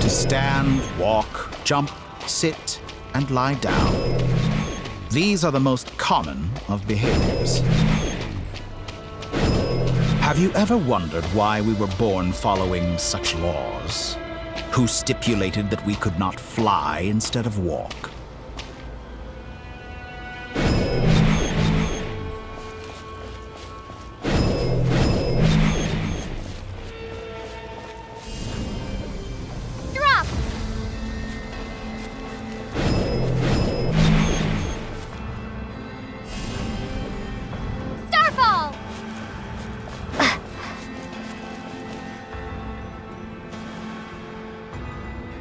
to stand, walk, jump, sit, and lie down. These are the most common of behaviors. Have you ever wondered why we were born following such laws? Who stipulated that we could not fly instead of walk?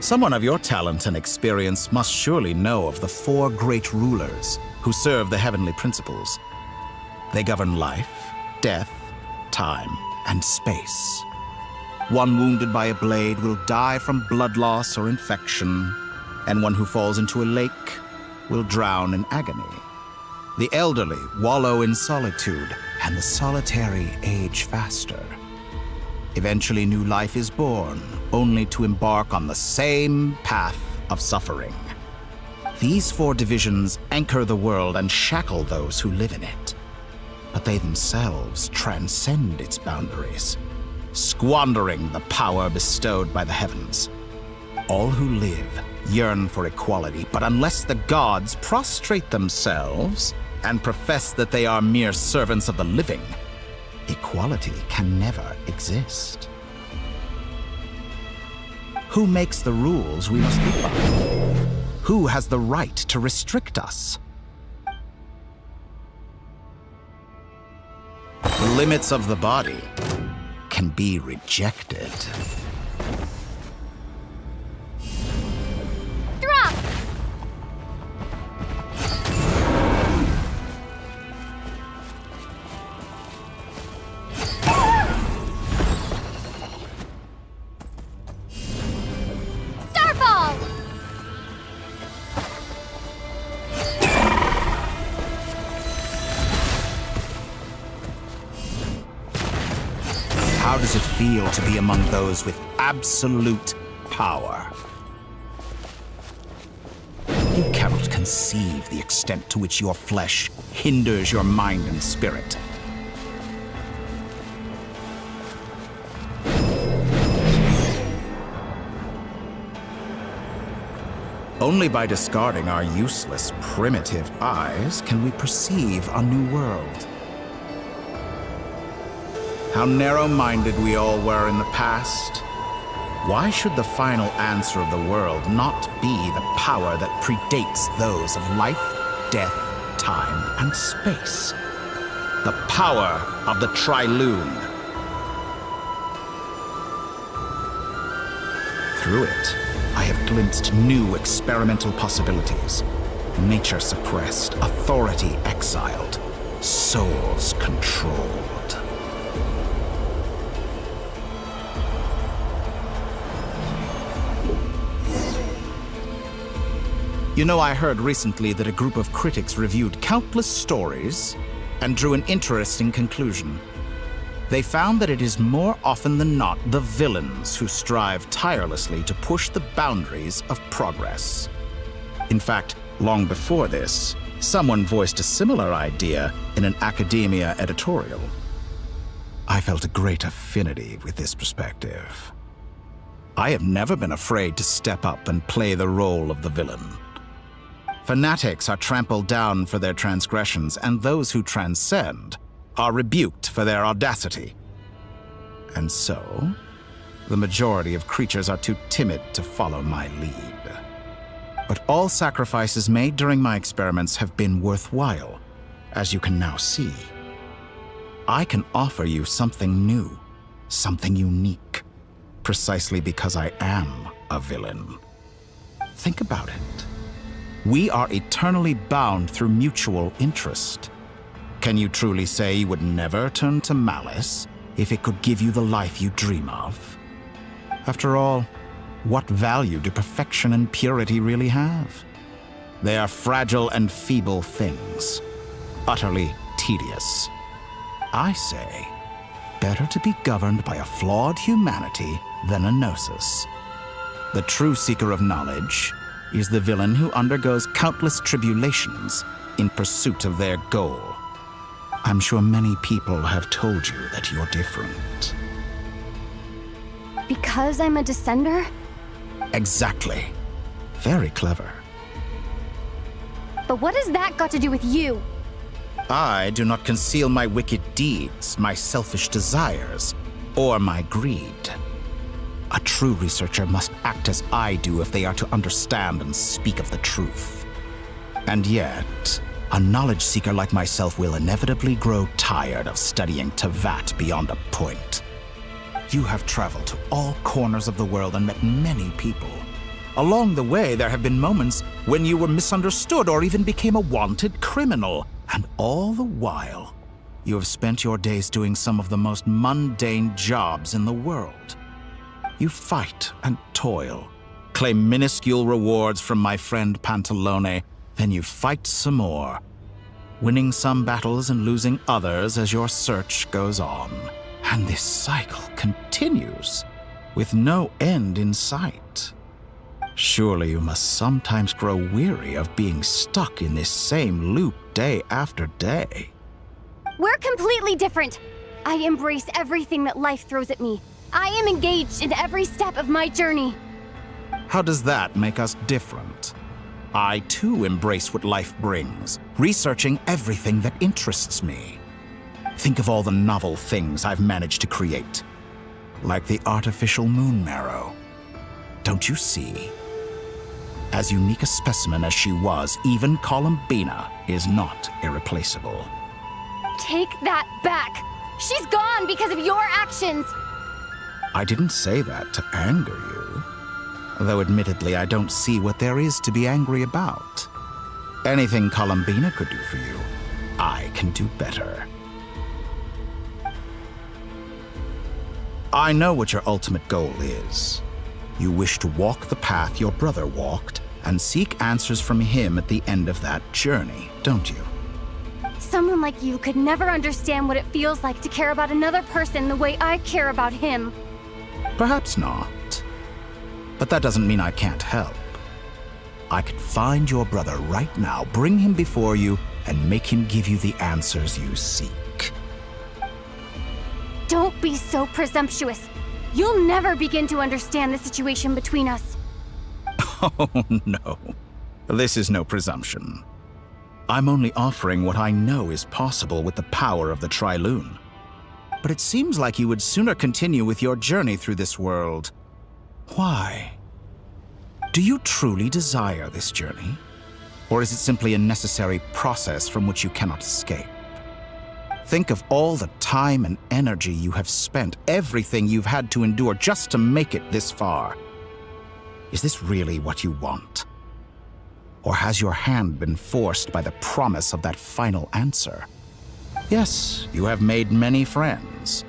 Someone of your talent and experience must surely know of the four great rulers who serve the heavenly principles. They govern life, death, time, and space. One wounded by a blade will die from blood loss or infection, and one who falls into a lake will drown in agony. The elderly wallow in solitude, and the solitary age faster. Eventually, new life is born, only to embark on the same path of suffering. These four divisions anchor the world and shackle those who live in it. But they themselves transcend its boundaries, squandering the power bestowed by the heavens. All who live yearn for equality, but unless the gods prostrate themselves and profess that they are mere servants of the living, equality can never exist. Who makes the rules we must live by? Who has the right to restrict us? The limits of the body can be rejected. Drop! How does it feel to be among those with absolute power? You cannot conceive the extent to which your flesh hinders your mind and spirit. Only by discarding our useless, primitive eyes can we perceive a new world. How narrow-minded we all were in the past. Why should the final answer of the world not be the power that predates those of life, death, time, and space? The power of the Trilune. Through it, I have glimpsed new experimental possibilities. Nature suppressed, authority exiled, souls controlled. You know, I heard recently that a group of critics reviewed countless stories and drew an interesting conclusion. They found that it is more often than not the villains who strive tirelessly to push the boundaries of progress. In fact, long before this, someone voiced a similar idea in an academia editorial. I felt a great affinity with this perspective. I have never been afraid to step up and play the role of the villain. Fanatics are trampled down for their transgressions, and those who transcend are rebuked for their audacity. And so, the majority of creatures are too timid to follow my lead. But all sacrifices made during my experiments have been worthwhile, as you can now see. I can offer you something new, something unique, precisely because I am a villain. Think about it. We are eternally bound through mutual interest. Can you truly say you would never turn to malice if it could give you the life you dream of? After all, what value do perfection and purity really have? They are fragile and feeble things, utterly tedious. I say, better to be governed by a flawed humanity than a gnosis. The true seeker of knowledge is the villain who undergoes countless tribulations in pursuit of their goal. I'm sure many people have told you that you're different. Because I'm a descender? Exactly. Very clever. But what has that got to do with you? I do not conceal my wicked deeds, my selfish desires, or my greed. A true researcher must act as I do if they are to understand and speak of the truth. And yet, a knowledge seeker like myself will inevitably grow tired of studying Tevat beyond a point. You have traveled to all corners of the world and met many people. Along the way, there have been moments when you were misunderstood or even became a wanted criminal. And all the while, you have spent your days doing some of the most mundane jobs in the world. You fight and toil, claim minuscule rewards from my friend Pantalone, then you fight some more, winning some battles and losing others as your search goes on. And this cycle continues, with no end in sight. Surely you must sometimes grow weary of being stuck in this same loop day after day. We're completely different. I embrace everything that life throws at me. I am engaged in every step of my journey. How does that make us different? I too embrace what life brings, researching everything that interests me. Think of all the novel things I've managed to create, like the artificial moon marrow. Don't you see? As unique a specimen as she was, even Columbina is not irreplaceable. Take that back! She's gone because of your actions! I didn't say that to anger you. Though admittedly, I don't see what there is to be angry about. Anything Columbina could do for you, I can do better. I know what your ultimate goal is. You wish to walk the path your brother walked and seek answers from him at the end of that journey, don't you? Someone like you could never understand what it feels like to care about another person the way I care about him. Perhaps not. But that doesn't mean I can't help. I could find your brother right now, bring him before you, and make him give you the answers you seek. Don't be so presumptuous. You'll never begin to understand the situation between us. Oh, no. This is no presumption. I'm only offering what I know is possible with the power of the Trilune. But it seems like you would sooner continue with your journey through this world. Why? Do you truly desire this journey? Or is it simply a necessary process from which you cannot escape? Think of all the time and energy you have spent, everything you've had to endure just to make it this far. Is this really what you want? Or has your hand been forced by the promise of that final answer? Yes, you have made many friends.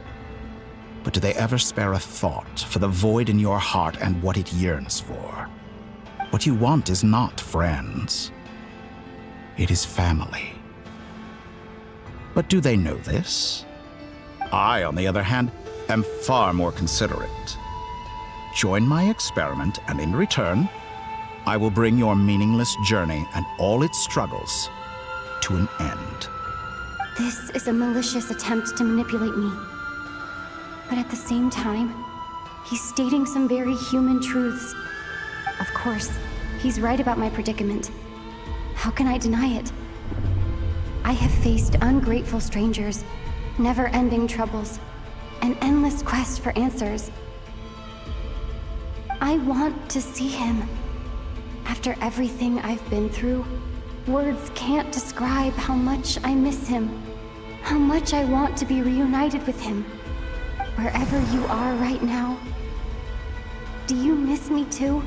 But do they ever spare a thought for the void in your heart and what it yearns for? What you want is not friends. It is family. But do they know this? I, on the other hand, am far more considerate. Join my experiment, and in return, I will bring your meaningless journey and all its struggles to an end. This is a malicious attempt to manipulate me. But at the same time, he's stating some very human truths. Of course, he's right about my predicament. How can I deny it? I have faced ungrateful strangers, never-ending troubles, an endless quest for answers. I want to see him. After everything I've been through, words can't describe how much I miss him, how much I want to be reunited with him. Wherever you are right now, do you miss me too?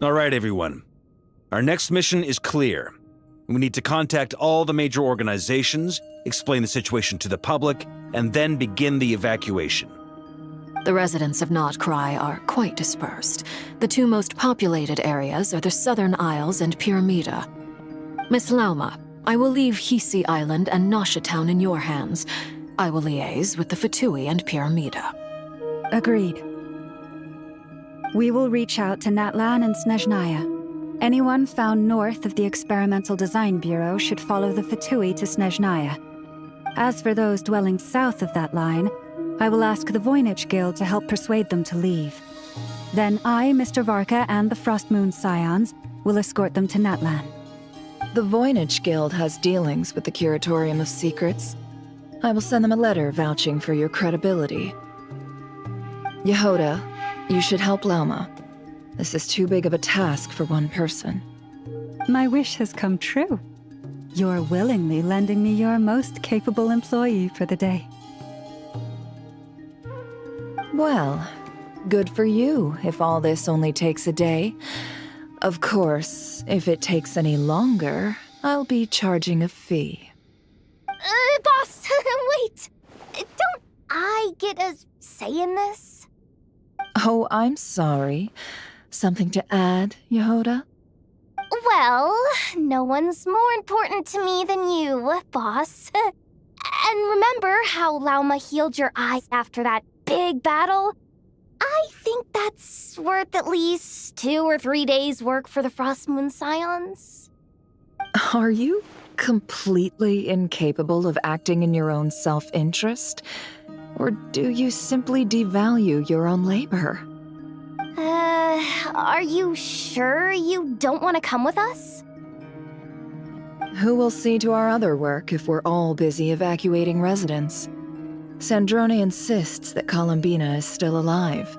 All right, everyone. Our next mission is clear. We need to contact all the major organizations, explain the situation to the public, and then begin the evacuation. The residents of Nod-krai are quite dispersed. The two most populated areas are the Southern Isles and Pyramida. Miss Lauma, I will leave Hisi Island and Nasha Town in your hands. I will liaise with the Fatui and Pyramida. Agreed. We will reach out to Natlan and Snezhnaya. Anyone found north of the Experimental Design Bureau should follow the Fatui to Snezhnaya. As for those dwelling south of that line, I will ask the Voynich Guild to help persuade them to leave. Then I, Mr. Varka, and the Frostmoon Scions will escort them to Natlan. The Voynich Guild has dealings with the Curatorium of Secrets. I will send them a letter vouching for your credibility. Yehoda, you should help Lauma. This is too big of a task for one person. My wish has come true. You're willingly lending me your most capable employee for the day. Well, good for you if all this only takes a day. Of course, if it takes any longer, I'll be charging a fee. Boss, wait! Don't I get a say in this? Oh, I'm sorry. Something to add, Yehoda? Well, no one's more important to me than you, boss. And remember how Lauma healed your eyes after that big battle? I think that's worth at least 2 or 3 days' work for the Frostmoon Scions. Are you completely incapable of acting in your own self-interest? Or do you simply devalue your own labor? Are you sure you don't want to come with us? Who will see to our other work if we're all busy evacuating residents? Sandrone insists that Columbina is still alive,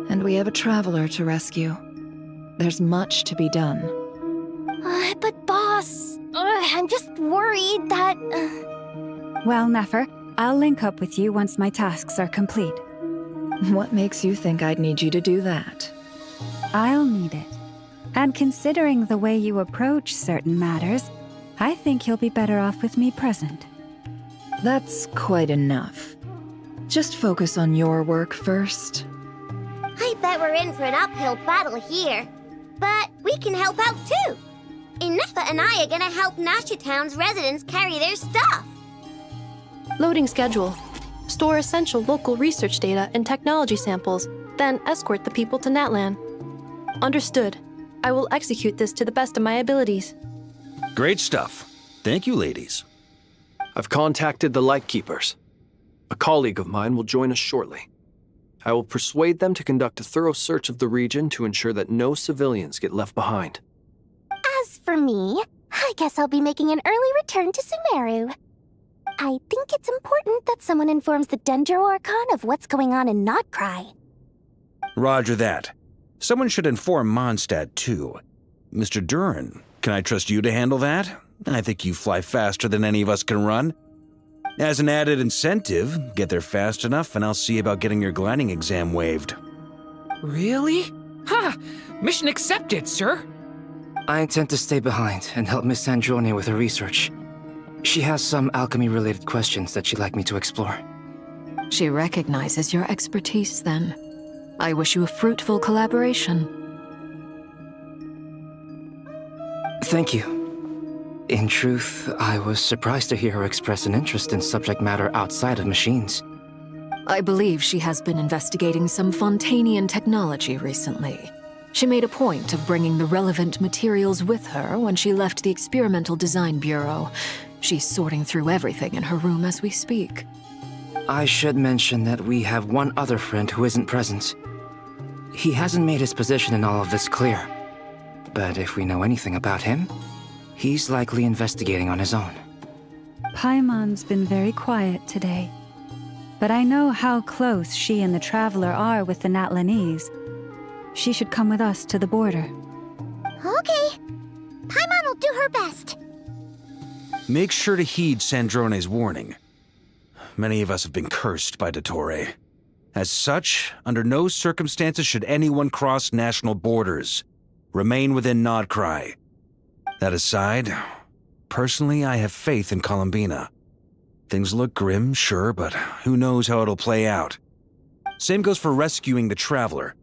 and we have a traveler to rescue. There's much to be done. But boss, I'm just worried that... Well, Nefer, I'll link up with you once my tasks are complete. What makes you think I'd need you to do that? I'll need it. And considering the way you approach certain matters, I think you'll be better off with me present. That's quite enough. Just focus on your work first. I bet we're in for an uphill battle here. But we can help out too. Inefa and I are gonna help Nasha Town's residents carry their stuff. Loading schedule. Store essential local research data and technology samples, then escort the people to Natlan. Understood. I will execute this to the best of my abilities. Great stuff. Thank you, ladies. I've contacted the Lightkeepers. A colleague of mine will join us shortly. I will persuade them to conduct a thorough search of the region to ensure that no civilians get left behind. As for me, I guess I'll be making an early return to Sumeru. I think it's important that someone informs the Dendro Archon of what's going on in nod-krai. Roger that. Someone should inform Mondstadt, too. Mr. Duran, can I trust you to handle that? I think you fly faster than any of us can run. As an added incentive, get there fast enough and I'll see about getting your gliding exam waived. Really? Ha! Mission accepted, sir! I intend to stay behind and help Miss Sandrone with her research. She has some alchemy-related questions that she'd like me to explore. She recognizes your expertise, then. I wish you a fruitful collaboration. Thank you. In truth, I was surprised to hear her express an interest in subject matter outside of machines. I believe she has been investigating some Fontanian technology recently. She made a point of bringing the relevant materials with her when she left the Experimental Design Bureau. She's sorting through everything in her room as we speak. I should mention that we have one other friend who isn't present. He hasn't made his position in all of this clear. But if we know anything about him, he's likely investigating on his own. Paimon's been very quiet today. But I know how close she and the Traveler are with the Natlanese. She should come with us to the border. Okay. Paimon will do her best. Make sure to heed Sandrone's warning. Many of us have been cursed by Dottore. As such, under no circumstances should anyone cross national borders. Remain within nod-krai. That aside, personally I have faith in Columbina. Things look grim, sure, but who knows how it'll play out. Same goes for rescuing the Traveler.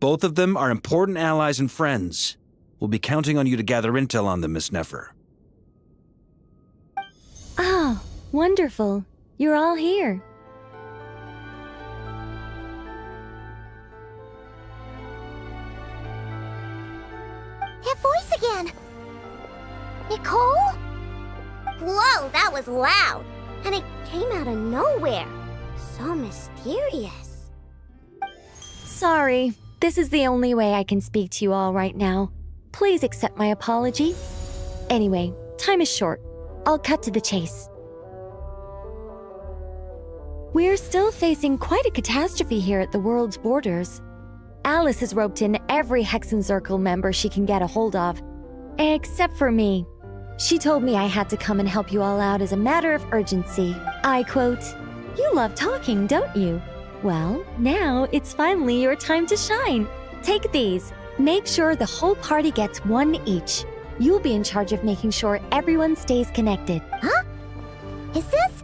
Both of them are important allies and friends. We'll be counting on you to gather intel on them, Miss Nefer. Wonderful. You're all here. That voice again! Nicole? Whoa, that was loud! And it came out of nowhere. So mysterious. Sorry, this is the only way I can speak to you all right now. Please accept my apology. Anyway, time is short. I'll cut to the chase. We're still facing quite a catastrophe here at the world's borders. Alice has roped in every Hexen Circle member she can get a hold of, except for me. She told me I had to come and help you all out as a matter of urgency. I quote, "You love talking, don't you? Well, now it's finally your time to shine. Take these. Make sure the whole party gets one each. You'll be in charge of making sure everyone stays connected." Huh? Is this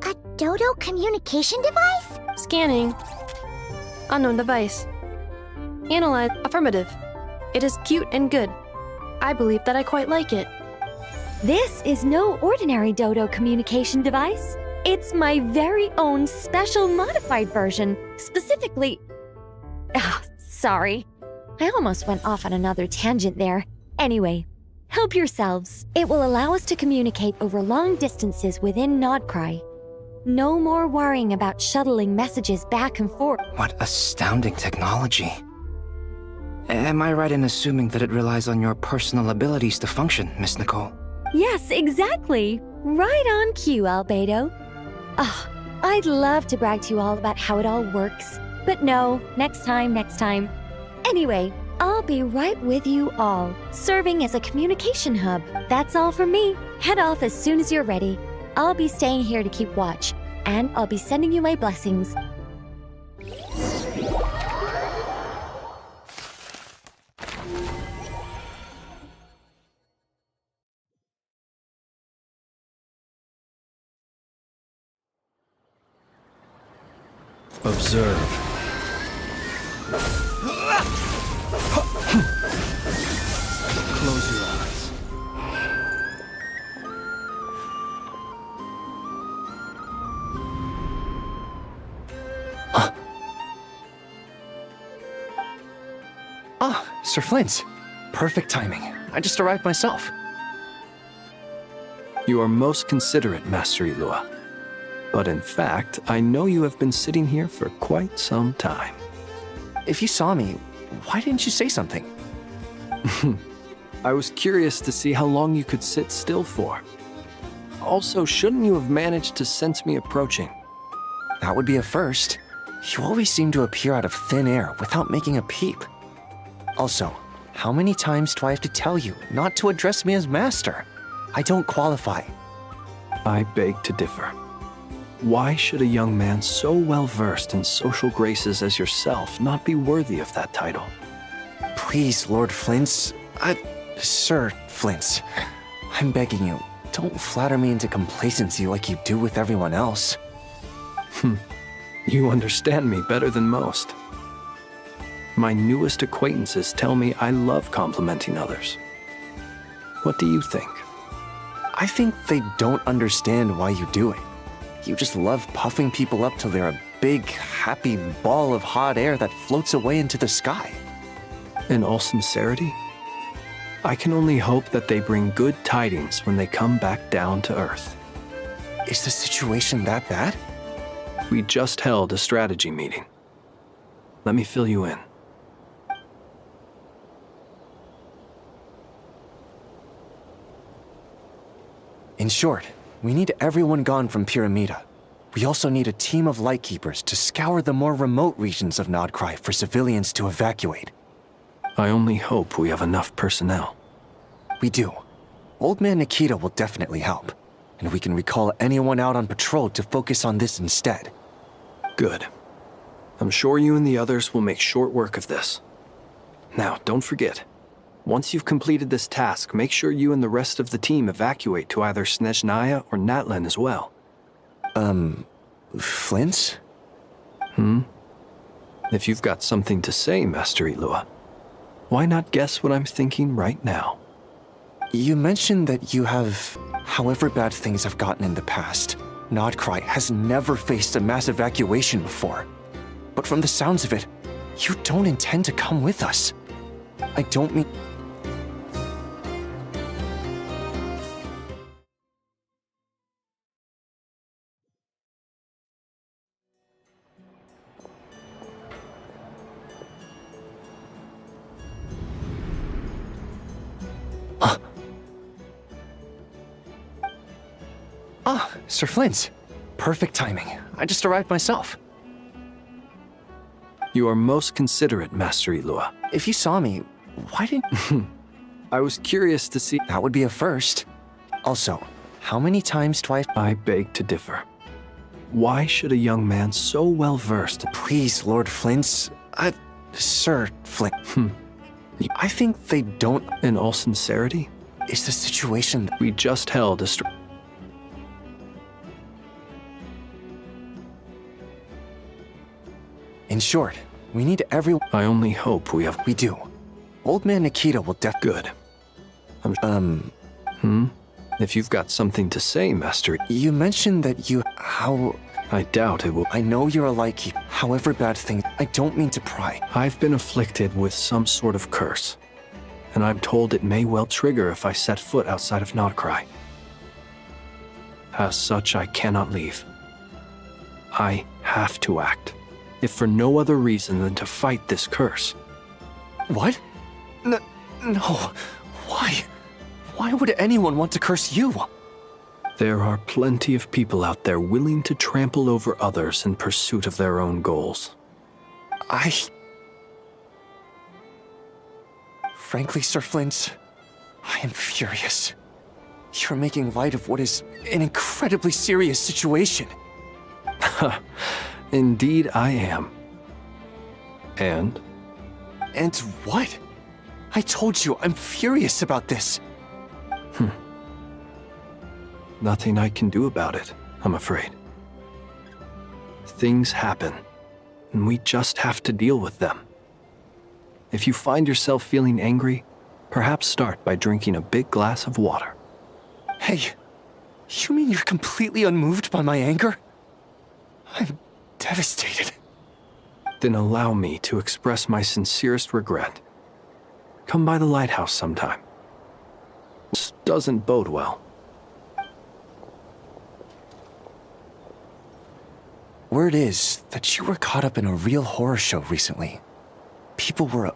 a Dodo communication device? Scanning. Unknown device. Analyze. Affirmative. It is cute and good. I believe that I quite like it. This is no ordinary Dodo communication device. It's my very own special modified version, specifically... sorry. I almost went off on another tangent there. Anyway, help yourselves. It will allow us to communicate over long distances within nod-krai. No more worrying about shuttling messages back and forth. What astounding technology. Am I right in assuming that it relies on your personal abilities to function, Miss Nicole? Yes, exactly. Right on cue, Albedo. I'd love to brag to you all about how it all works. But no, next time. Anyway, I'll be right with you all, serving as a communication hub. That's all from me. Head off as soon as you're ready. I'll be staying here to keep watch, and I'll be sending you my blessings. Observe. Close your eyes. Sir Flint. Perfect timing. I just arrived myself. You are most considerate, Master Ilua. But in fact, I know you have been sitting here for quite some time. If you saw me, why didn't you say something? I was curious to see how long you could sit still for. Also, shouldn't you have managed to sense me approaching? That would be a first. You always seem to appear out of thin air without making a peep. Also, how many times do I have to tell you not to address me as master? I don't qualify. I beg to differ. Why should a young man so well versed in social graces as yourself not be worthy of that title? Please, Lord Flint's... Sir Flint's. I'm begging you, don't flatter me into complacency like you do with everyone else. You understand me better than most. My newest acquaintances tell me I love complimenting others. What do you think? I think they don't understand why you do it. You just love puffing people up till they're a big, happy ball of hot air that floats away into the sky. In all sincerity, I can only hope that they bring good tidings when they come back down to Earth. Is the situation that bad? We just held a strategy meeting. Let me fill you in. In short, we need everyone gone from Pyramida. We also need a team of Lightkeepers to scour the more remote regions of nod-krai for civilians to evacuate. I only hope we have enough personnel. We do. Old Man Nikita will definitely help, and we can recall anyone out on patrol to focus on this instead. Good. I'm sure you and the others will make short work of this. Now, don't forget, once you've completed this task, make sure you and the rest of the team evacuate to either Snezhnaya or Natlan as well. Flint? If you've got something to say, Master Ilua, why not guess what I'm thinking right now? You mentioned that you have However bad things have gotten in the past, Nod-krai has never faced a mass evacuation before. But from the sounds of it, you don't intend to come with us. I don't mean... Sir Flint. Perfect timing. I just arrived myself. You are most considerate, Master Ilua. If you saw me, why didn't... I was curious to see... That would be a first. Also, how many times do I beg to differ. Why should a young man so well-versed... Please, Lord Flint. Sir Flint. I think they don't... In all sincerity? Is the situation... We just held a... In short, we need everyone... I only hope we have... We do. Old man Nikita will Good. If you've got something to say, Master... You mentioned that you... How... I doubt it will... I know you're a Laiki. However bad things... I don't mean to pry. I've been afflicted with some sort of curse, and I'm told it may well trigger if I set foot outside of nod-krai. As such, I cannot leave. I have to act, if for no other reason than to fight this curse. What? No. Why? Why would anyone want to curse you? There are plenty of people out there willing to trample over others in pursuit of their own goals. Frankly, Sir Flint, I am furious. You're making light of what is an incredibly serious situation. Indeed I am. And? And what? I told you, I'm furious about this. Nothing I can do about it, I'm afraid. Things happen, and we just have to deal with them. If you find yourself feeling angry, perhaps start by drinking a big glass of water. Hey, you mean you're completely unmoved by my anger? I'm devastated. Then allow me to express my sincerest regret. Come by the lighthouse sometime. This doesn't bode well. Word is that you were caught up in a real horror show recently. People were...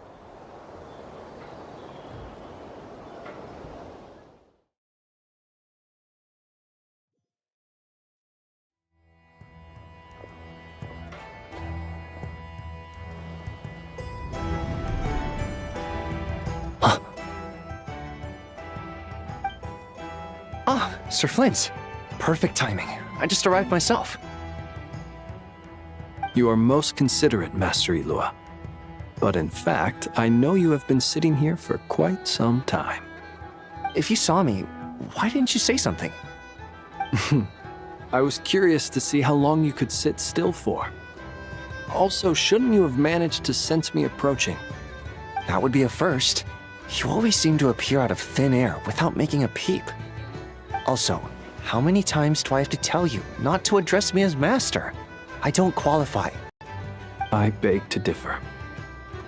Sir Flint. Perfect timing. I just arrived myself. You are most considerate, Master Ilua. But in fact, I know you have been sitting here for quite some time. If you saw me, why didn't you say something? I was curious to see how long you could sit still for. Also, shouldn't you have managed to sense me approaching? That would be a first. You always seem to appear out of thin air without making a peep. Also, how many times do I have to tell you not to address me as master? I don't qualify. I beg to differ.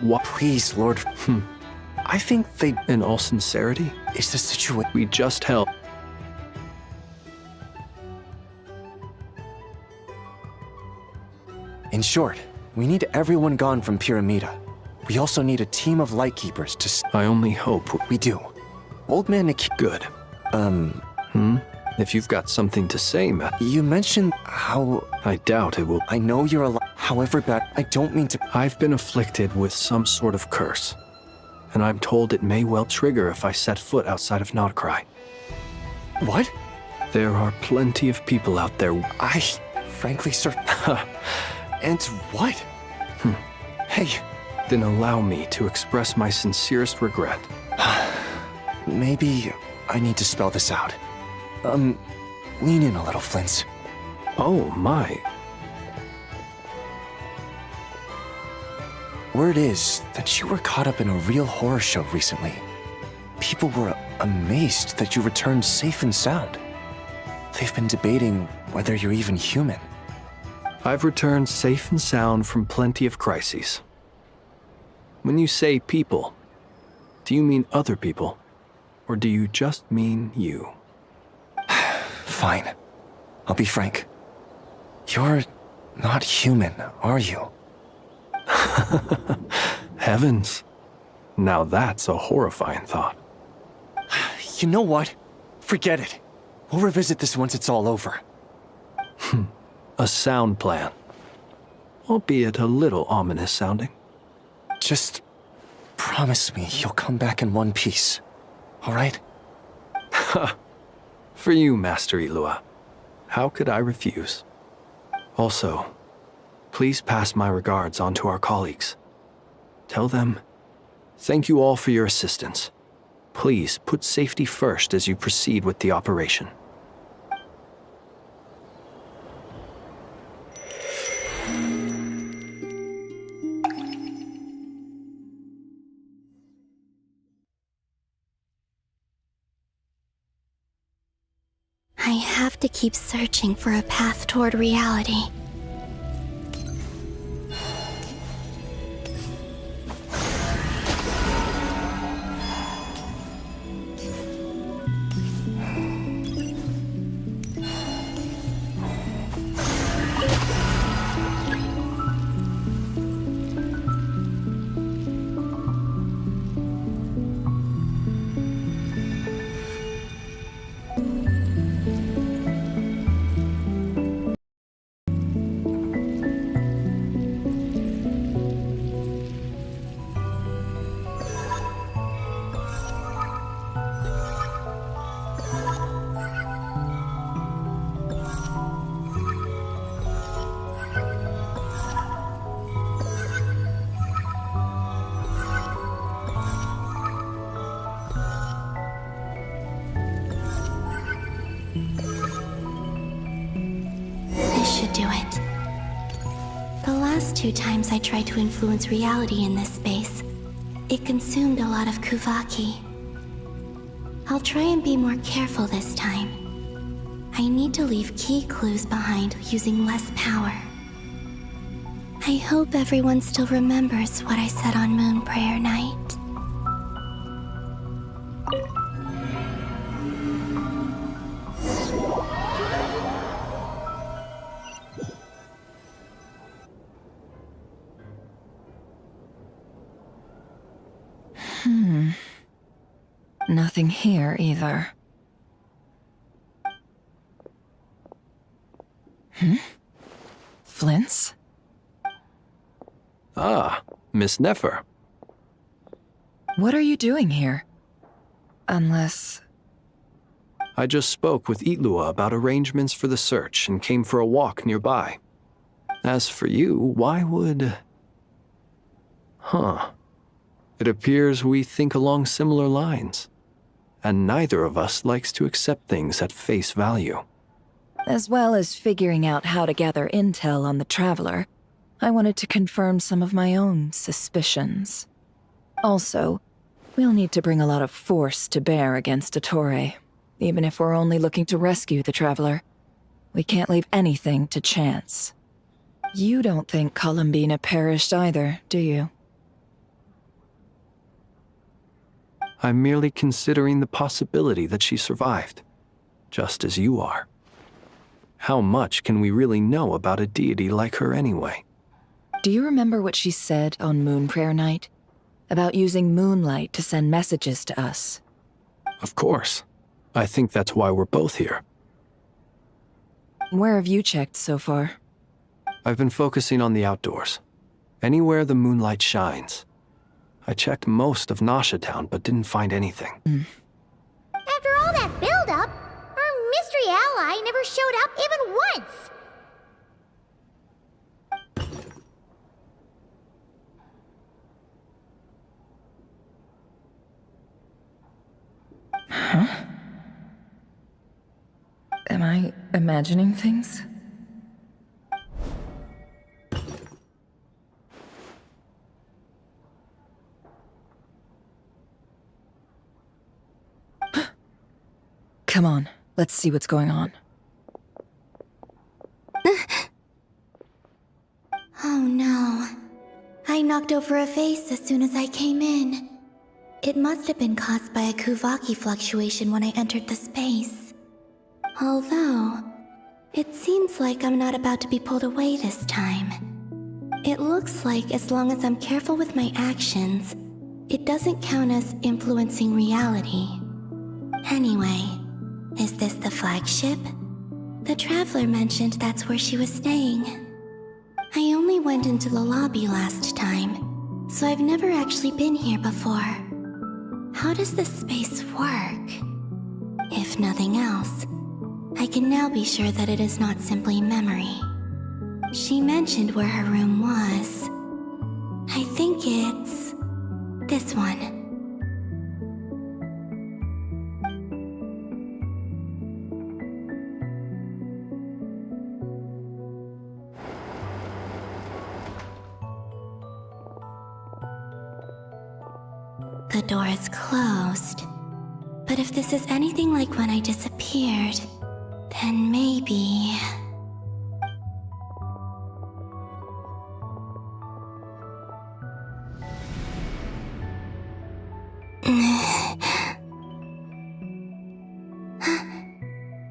What? Please, Lord... I think they... In all sincerity? Is the situation... We just held... In short, we need everyone gone from Pyramida. We also need a team of Lightkeepers to... I only hope... We do. Old man Nikita... Good. If you've got something to say, You mentioned how... I doubt it will... I know you're a... However bad... I don't mean to... I've been afflicted with some sort of curse, and I'm told it may well trigger if I set foot outside of nod-krai. What? There are plenty of people out there... Frankly, sir... And what? Hey... Then allow me to express my sincerest regret. Maybe I need to spell this out. Lean in a little, Flint. Oh, my. Word is that you were caught up in a real horror show recently. People were amazed that you returned safe and sound. They've been debating whether you're even human. I've returned safe and sound from plenty of crises. When you say people, do you mean other people? Or do you just mean you? Fine. I'll be frank. You're not human, are you? Heavens. Now that's a horrifying thought. You know what? Forget it. We'll revisit this once it's all over. A sound plan. Albeit a little ominous sounding. Just promise me you'll come back in one piece. All right? For you, Master Ilua. How could I refuse? Also, please pass my regards on to our colleagues. Tell them, thank you all for your assistance. Please put safety first as you proceed with the operation. I have to keep searching for a path toward reality. Should do it. The last 2 times I tried to influence reality in this space, it consumed a lot of Kuvaki. I'll try and be more careful this time. I need to leave key clues behind using less power. I hope everyone still remembers what I said on Moon Prayer Night. Nothing here either. Flints? Ah, Miss Nefer. What are you doing here? Unless... I just spoke with Itlua about arrangements for the search and came for a walk nearby. As for you, why would... It appears we think along similar lines. And neither of us likes to accept things at face value. As well as figuring out how to gather intel on the Traveler, I wanted to confirm some of my own suspicions. Also, we'll need to bring a lot of force to bear against Ettore, even if we're only looking to rescue the Traveler. We can't leave anything to chance. You don't think Columbina perished either, do you? I'm merely considering the possibility that she survived, just as you are. How much can we really know about a deity like her anyway? Do you remember what she said on Moon Prayer Night? About using moonlight to send messages to us? Of course. I think that's why we're both here. Where have you checked so far? I've been focusing on the outdoors. Anywhere the moonlight shines. I checked most of Nasha Town, but didn't find anything. After all that build-up, our mystery ally never showed up even once! Huh? Am I imagining things? Come on, let's see what's going on. knocked over a vase as soon as I came in. It must have been caused by a Kuvaki fluctuation when I entered the space. Although, it seems like I'm not about to be pulled away this time. It looks like as long as I'm careful with my actions, it doesn't count as influencing reality. Anyway, is this the flagship? The Traveler mentioned that's where she was staying. I only went into the lobby last time, so I've never actually been here before. How does this space work? If nothing else, I can now be sure that it is not simply memory. She mentioned where her room was. I think it's this one. The door is closed. But if this is anything like when I disappeared, then maybe...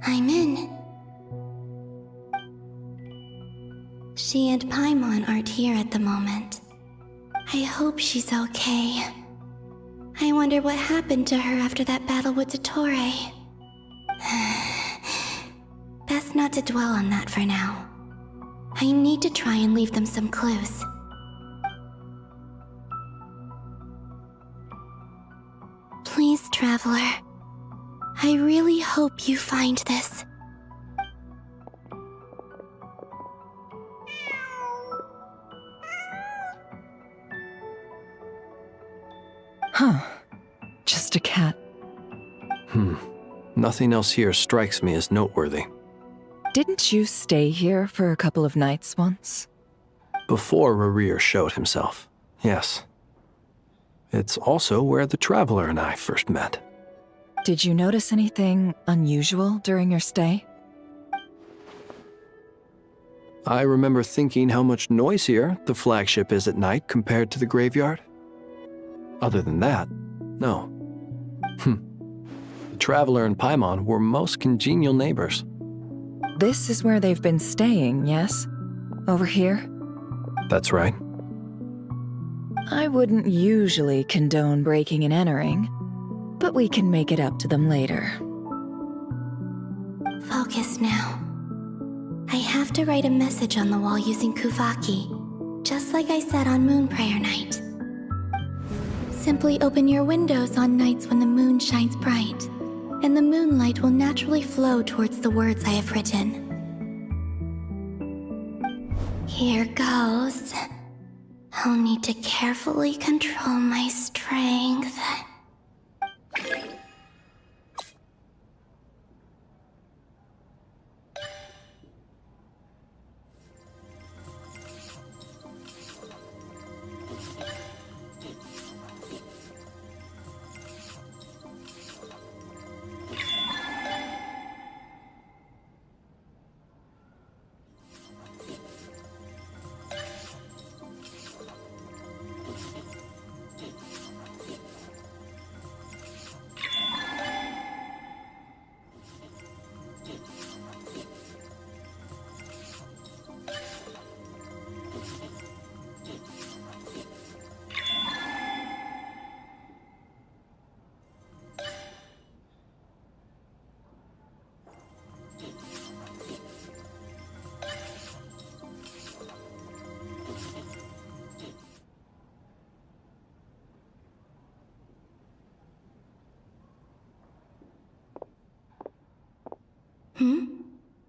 I'm in. She and Paimon aren't here at the moment. I hope she's okay. I wonder what happened to her after that battle with Dottore. Best not to dwell on that for now. I need to try and leave them some clues. Please, Traveler. I really hope you find this. Huh. Just a cat. Nothing else here strikes me as noteworthy. Didn't you stay here for a couple of nights once? Before Rerir showed himself, yes. It's also where the Traveler and I first met. Did you notice anything unusual during your stay? I remember thinking how much noisier the flagship is at night compared to the graveyard. Other than that, no. The Traveler and Paimon were most congenial neighbors. This is where they've been staying, yes? Over here? That's right. I wouldn't usually condone breaking and entering, but we can make it up to them later. Focus now. I have to write a message on the wall using Kuvaki, just like I said on Moon Prayer Night. Simply open your windows on nights when the moon shines bright, and the moonlight will naturally flow towards the words I have written. Here goes. I'll need to carefully control my strength.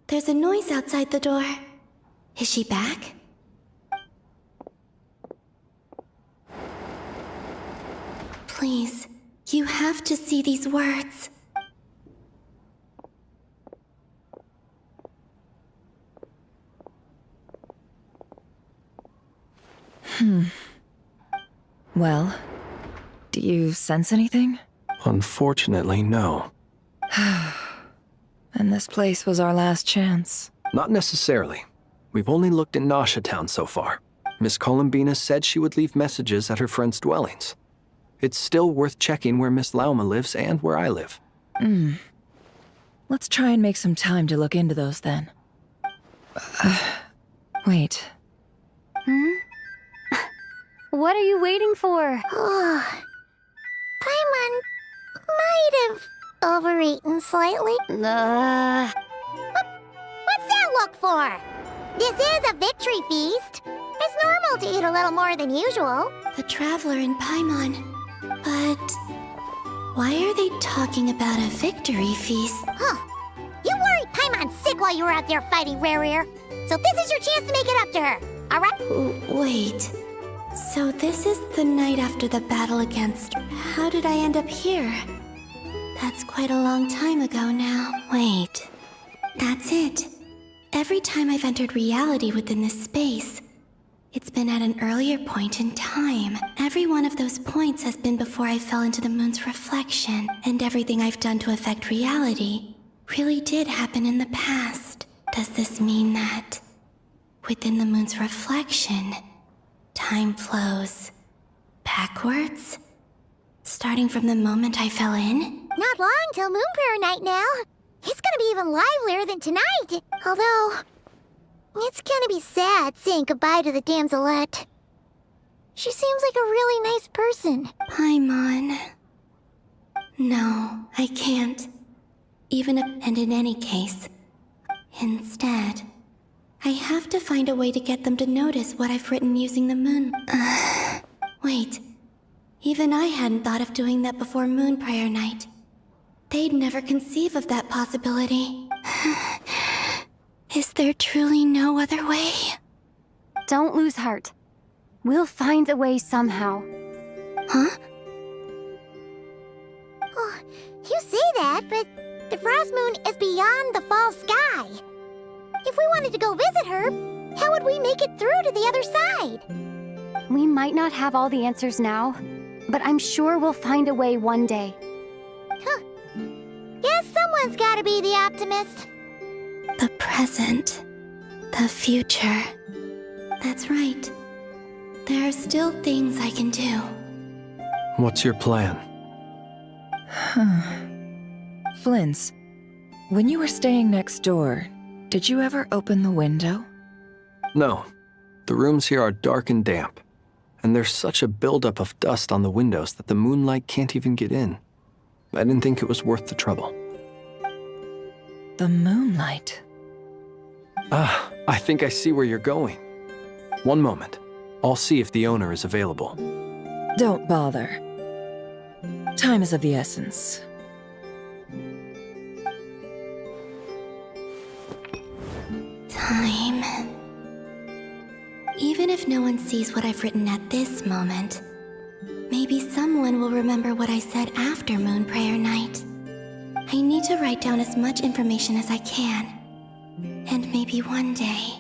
There's a noise outside the door. Is she back? Please, you have to see these words. Well, do you sense anything? Unfortunately, no. And this place was our last chance. Not necessarily. We've only looked in Nasha Town so far. Miss Columbina said she would leave messages at her friends' dwellings. It's still worth checking where Miss Lauma lives and where I live. Let's try and make some time to look into those then. Wait. What are you waiting for? Paimon might have overeaten slightly. What's that look for? This is a victory feast. It's normal to eat a little more than usual. The Traveler and Paimon. But why are they talking about a victory feast? Huh. You worried Paimon sick while you were out there fighting Rare. So this is your chance to make it up to her, alright? Wait. So this is the night after the battle against... How did I end up here? That's quite a long time ago now. Wait. That's it. Every time I've entered reality within this space, it's been at an earlier point in time. Every one of those points has been before I fell into the moon's reflection, and everything I've done to affect reality really did happen in the past. Does this mean that within the moon's reflection, time flows backwards? Starting from the moment I fell in? Not long till Moon Prayer Night now. It's gonna be even livelier than tonight. Although, it's gonna be sad saying goodbye to the damselette. She seems like a really nice person. Paimon. No, I can't. And in any case, instead, I have to find a way to get them to notice what I've written using the moon. Wait. Even I hadn't thought of doing that before Moon Prayer Night. They'd never conceive of that possibility. Is there truly no other way? Don't lose heart. We'll find a way somehow. Huh? Oh, you say that, but the Frost Moon is beyond the fall sky. If we wanted to go visit her, how would we make it through to the other side? We might not have all the answers now, but I'm sure we'll find a way one day. Huh. Guess someone's gotta be the optimist. The present. The future. That's right. There are still things I can do. What's your plan? Flint's, when you were staying next door, did you ever open the window? No. The rooms here are dark and damp. And there's such a buildup of dust on the windows that the moonlight can't even get in. I didn't think it was worth the trouble. The moonlight. I think I see where you're going. One moment. I'll see if the owner is available. Don't bother. Time is of the essence. Time. Even if no one sees what I've written at this moment, maybe someone will remember what I said after Moon Prayer Night. I need to write down as much information as I can. And maybe one day...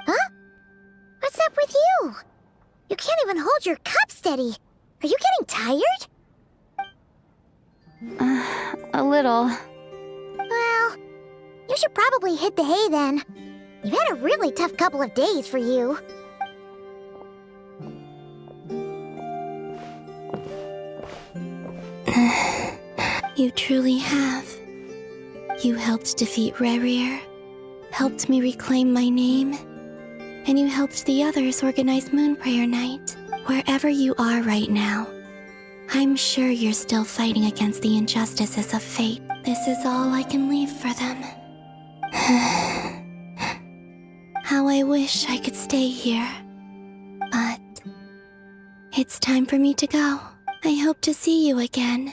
Huh? What's up with you? You can't even hold your cup steady. Are you getting tired? A little. Well, you should probably hit the hay then. You've had a really tough couple of days for you. You truly have. You helped defeat Rerir, helped me reclaim my name, and you helped the others organize Moon Prayer Night. Wherever you are right now, I'm sure you're still fighting against the injustices of fate. This is all I can leave for them. How I wish I could stay here. But it's time for me to go. I hope to see you again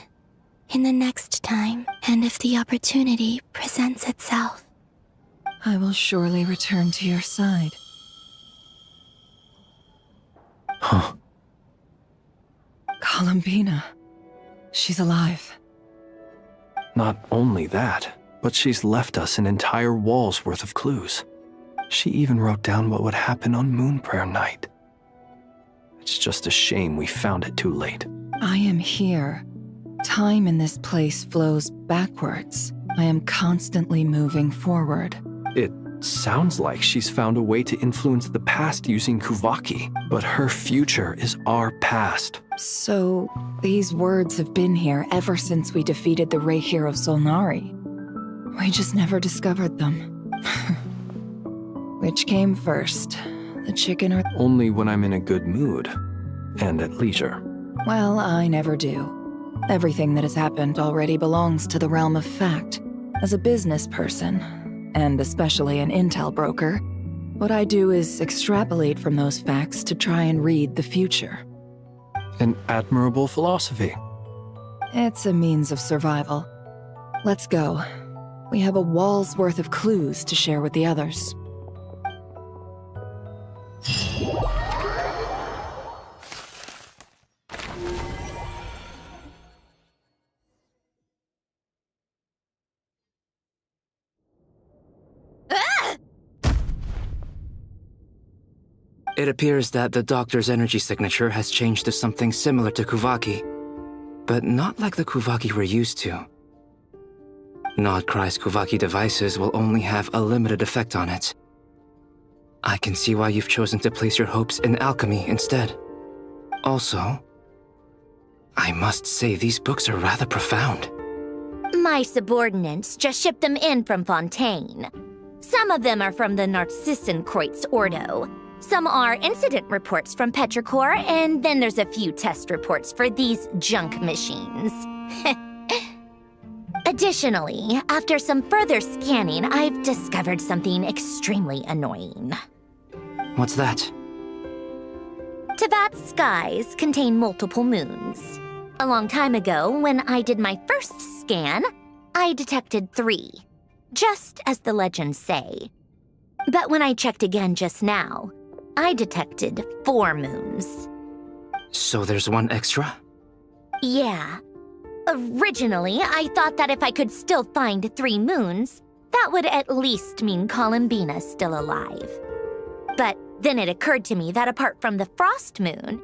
in the next time, and if the opportunity presents itself. I will surely return to your side. Huh. Columbina. She's alive. Not only that, but she's left us an entire wall's worth of clues. She even wrote down what would happen on Moon Prayer Night. It's just a shame we found it too late. I am here. Time in this place flows backwards. I am constantly moving forward. It sounds like she's found a way to influence the past using Kuvaki, but her future is our past. So, these words have been here ever since we defeated the Ray Hero Solnari. We just never discovered them. Which came first, the chicken or... Only when I'm in a good mood, and at leisure. Well, I never do. Everything that has happened already belongs to the realm of fact. As a business person, and especially an intel broker, what I do is extrapolate from those facts to try and read the future. An admirable philosophy. It's a means of survival. Let's go. We have a wall's worth of clues to share with the others. It appears that the doctor's energy signature has changed to something similar to Kuvaki, but not like the Kuvaki we're used to. Nod-krai's Kuvaki devices will only have a limited effect on it. I can see why you've chosen to place your hopes in alchemy instead. Also, I must say these books are rather profound. My subordinates just shipped them in from Fontaine. Some of them are from the Narcissenkreuz Ordo. Some are incident reports from Petrichor, and then there's a few test reports for these junk machines. Additionally, after some further scanning, I've discovered something extremely annoying. What's that? Teyvat's skies contain multiple moons. A long time ago, when I did my first scan, I detected 3, just as the legends say. But when I checked again just now, I detected 4 moons. So there's one extra? Yeah. Originally, I thought that if I could still find 3 moons, that would at least mean Columbina's still alive. But then it occurred to me that apart from the frost moon,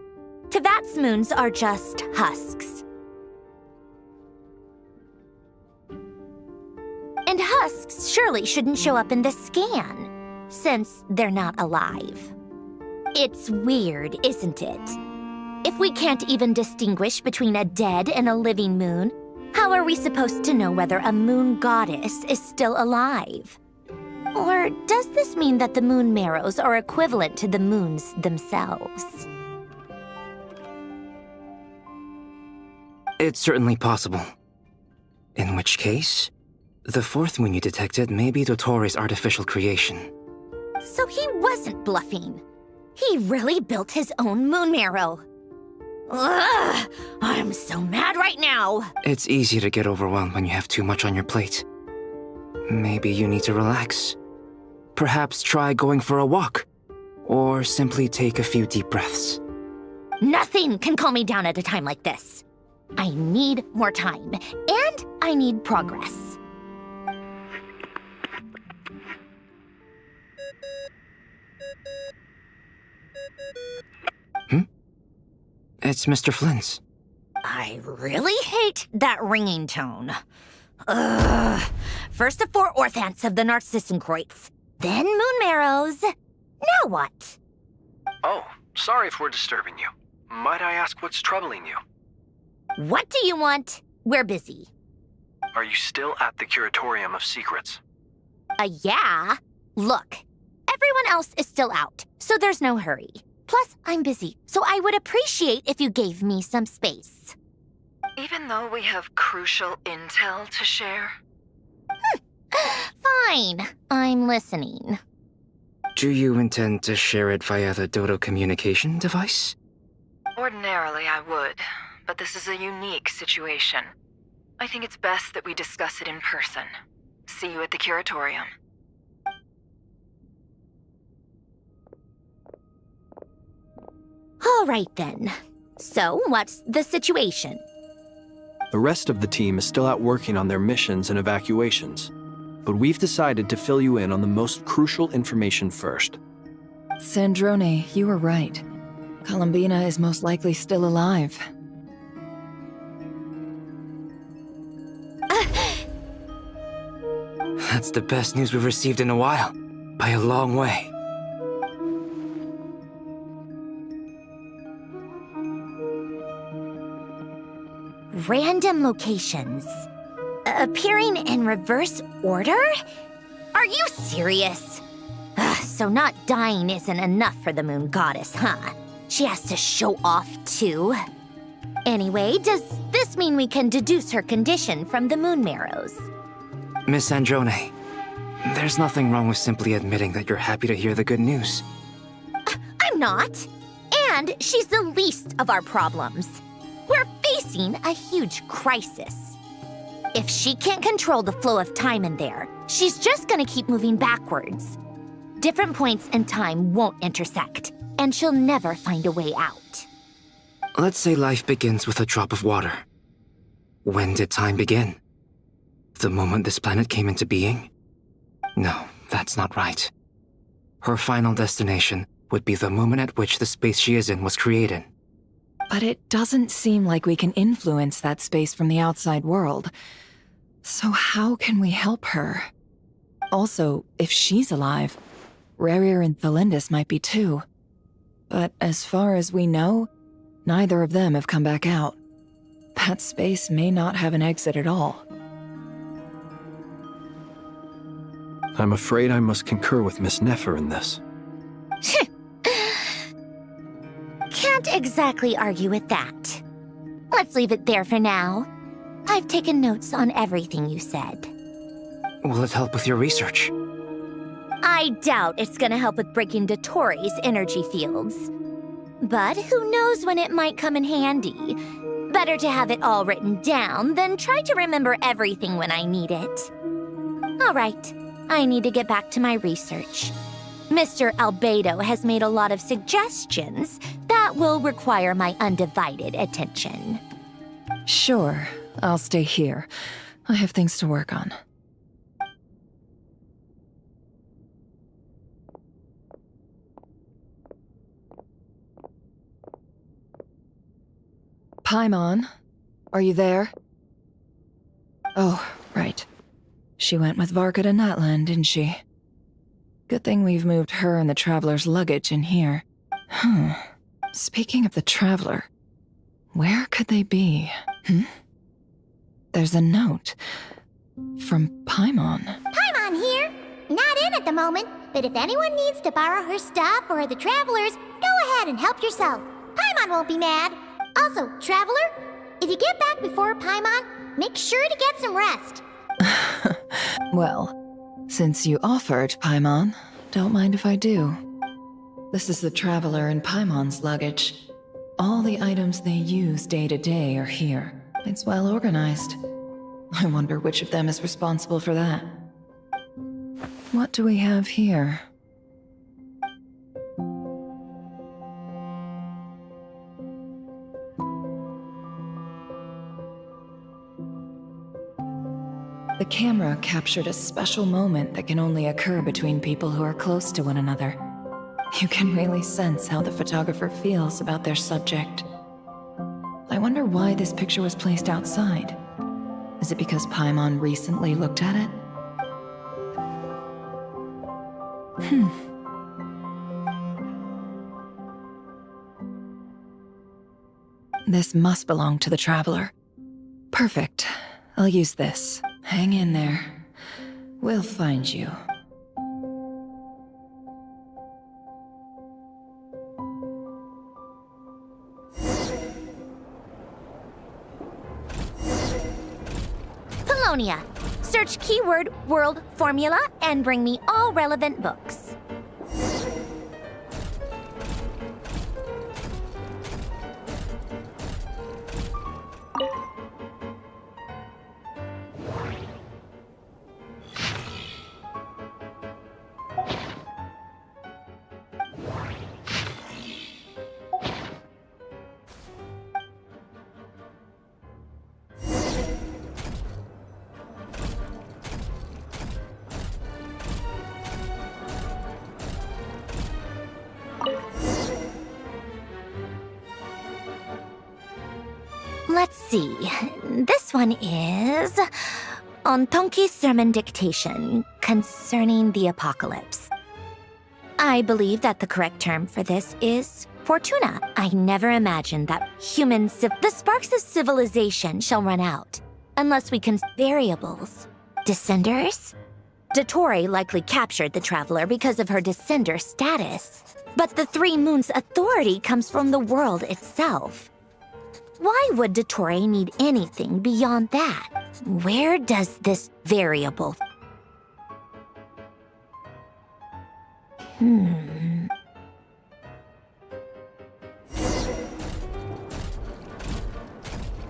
Teyvat's moons are just husks. And husks surely shouldn't show up in the scan, since they're not alive. It's weird, isn't it? If we can't even distinguish between a dead and a living moon, how are we supposed to know whether a moon goddess is still alive? Or does this mean that the moon marrows are equivalent to the moons themselves? It's certainly possible. In which case, the 4th moon you detected may be Dotori's artificial creation. So he wasn't bluffing. He really built his own moon marrow. Ugh! I'm so mad right now! It's easy to get overwhelmed when you have too much on your plate. Maybe you need to relax. Perhaps try going for a walk. Or simply take a few deep breaths. Nothing can calm me down at a time like this. I need more time, and I need progress. It's Mr. Flynn's. I really hate that ringing tone. Ugh. First the 4 orthants of the Narcissenkreuz, then moon marrows. Now what? Oh, sorry if we're disturbing you. Might I ask what's troubling you? What do you want? We're busy. Are you still at the Curatorium of Secrets? Yeah. Look, everyone else is still out, so there's no hurry. Plus, I'm busy, so I would appreciate if you gave me some space. Even though we have crucial intel to share? Fine. I'm listening. Do you intend to share it via the Dodo communication device? Ordinarily, I would, but this is a unique situation. I think it's best that we discuss it in person. See you at the Curatorium. All right, then. So, what's the situation? The rest of the team is still out working on their missions and evacuations, but we've decided to fill you in on the most crucial information first. Sandrone, you were right. Columbina is most likely still alive. That's the best news we've received in a while, by a long way. Random locations. Appearing in reverse order? Are you serious? So not dying isn't enough for the moon goddess, huh? She has to show off too. Anyway, does this mean we can deduce her condition from the moon marrows? Miss Androne, there's nothing wrong with simply admitting that you're happy to hear the good news. I'm not. And she's the least of our problems. We're facing a huge crisis. If she can't control the flow of time in there, she's just gonna keep moving backwards. Different points in time won't intersect, and she'll never find a way out. Let's say life begins with a drop of water. When did time begin? The moment this planet came into being? No, that's not right. Her final destination would be the moment at which the space she is in was created. But it doesn't seem like we can influence that space from the outside world. So how can we help her? Also, if she's alive, Rerir and Thalindis might be too. But as far as we know, neither of them have come back out. That space may not have an exit at all. I'm afraid I must concur with Miss Nefer in this. Can't exactly argue with that. Let's leave it there for now. I've taken notes on everything you said. Will it help with your research? I doubt it's gonna help with breaking Dotori's energy fields. But who knows when it might come in handy. Better to have it all written down than try to remember everything when I need it. All right, I need to get back to my research. Mr. Albedo has made a lot of suggestions that will require my undivided attention. Sure, I'll stay here. I have things to work on. Paimon, are you there? Oh, right. She went with Varka to Natlan, didn't she? Good thing we've moved her and the Traveler's luggage in here. Speaking of the Traveler, where could they be? There's a note. From Paimon. Paimon here. Not in at the moment, but if anyone needs to borrow her stuff or the Travelers, go ahead and help yourself. Paimon won't be mad. Also, Traveler, if you get back before Paimon, make sure to get some rest. Well, since you offered, Paimon, don't mind if I do. This is the Traveler and Paimon's luggage. All the items they use day to day are here. It's well organized. I wonder which of them is responsible for that. What do we have here? The camera captured a special moment that can only occur between people who are close to one another. You can really sense how the photographer feels about their subject. I wonder why this picture was placed outside. Is it because Paimon recently looked at it? This must belong to the Traveler. Perfect. I'll use this. Hang in there. We'll find you. Polonia. Search keyword world formula and bring me all relevant books. Let's see. This one is On Tonki's sermon dictation concerning the apocalypse. I believe that the correct term for this is Fortuna. I never imagined that the sparks of civilization shall run out, unless we can variables. Descenders? Dottore likely captured the traveler because of her descender status. But the Three Moons' authority comes from the world itself. Why would Dottore need anything beyond that? Where does this variable...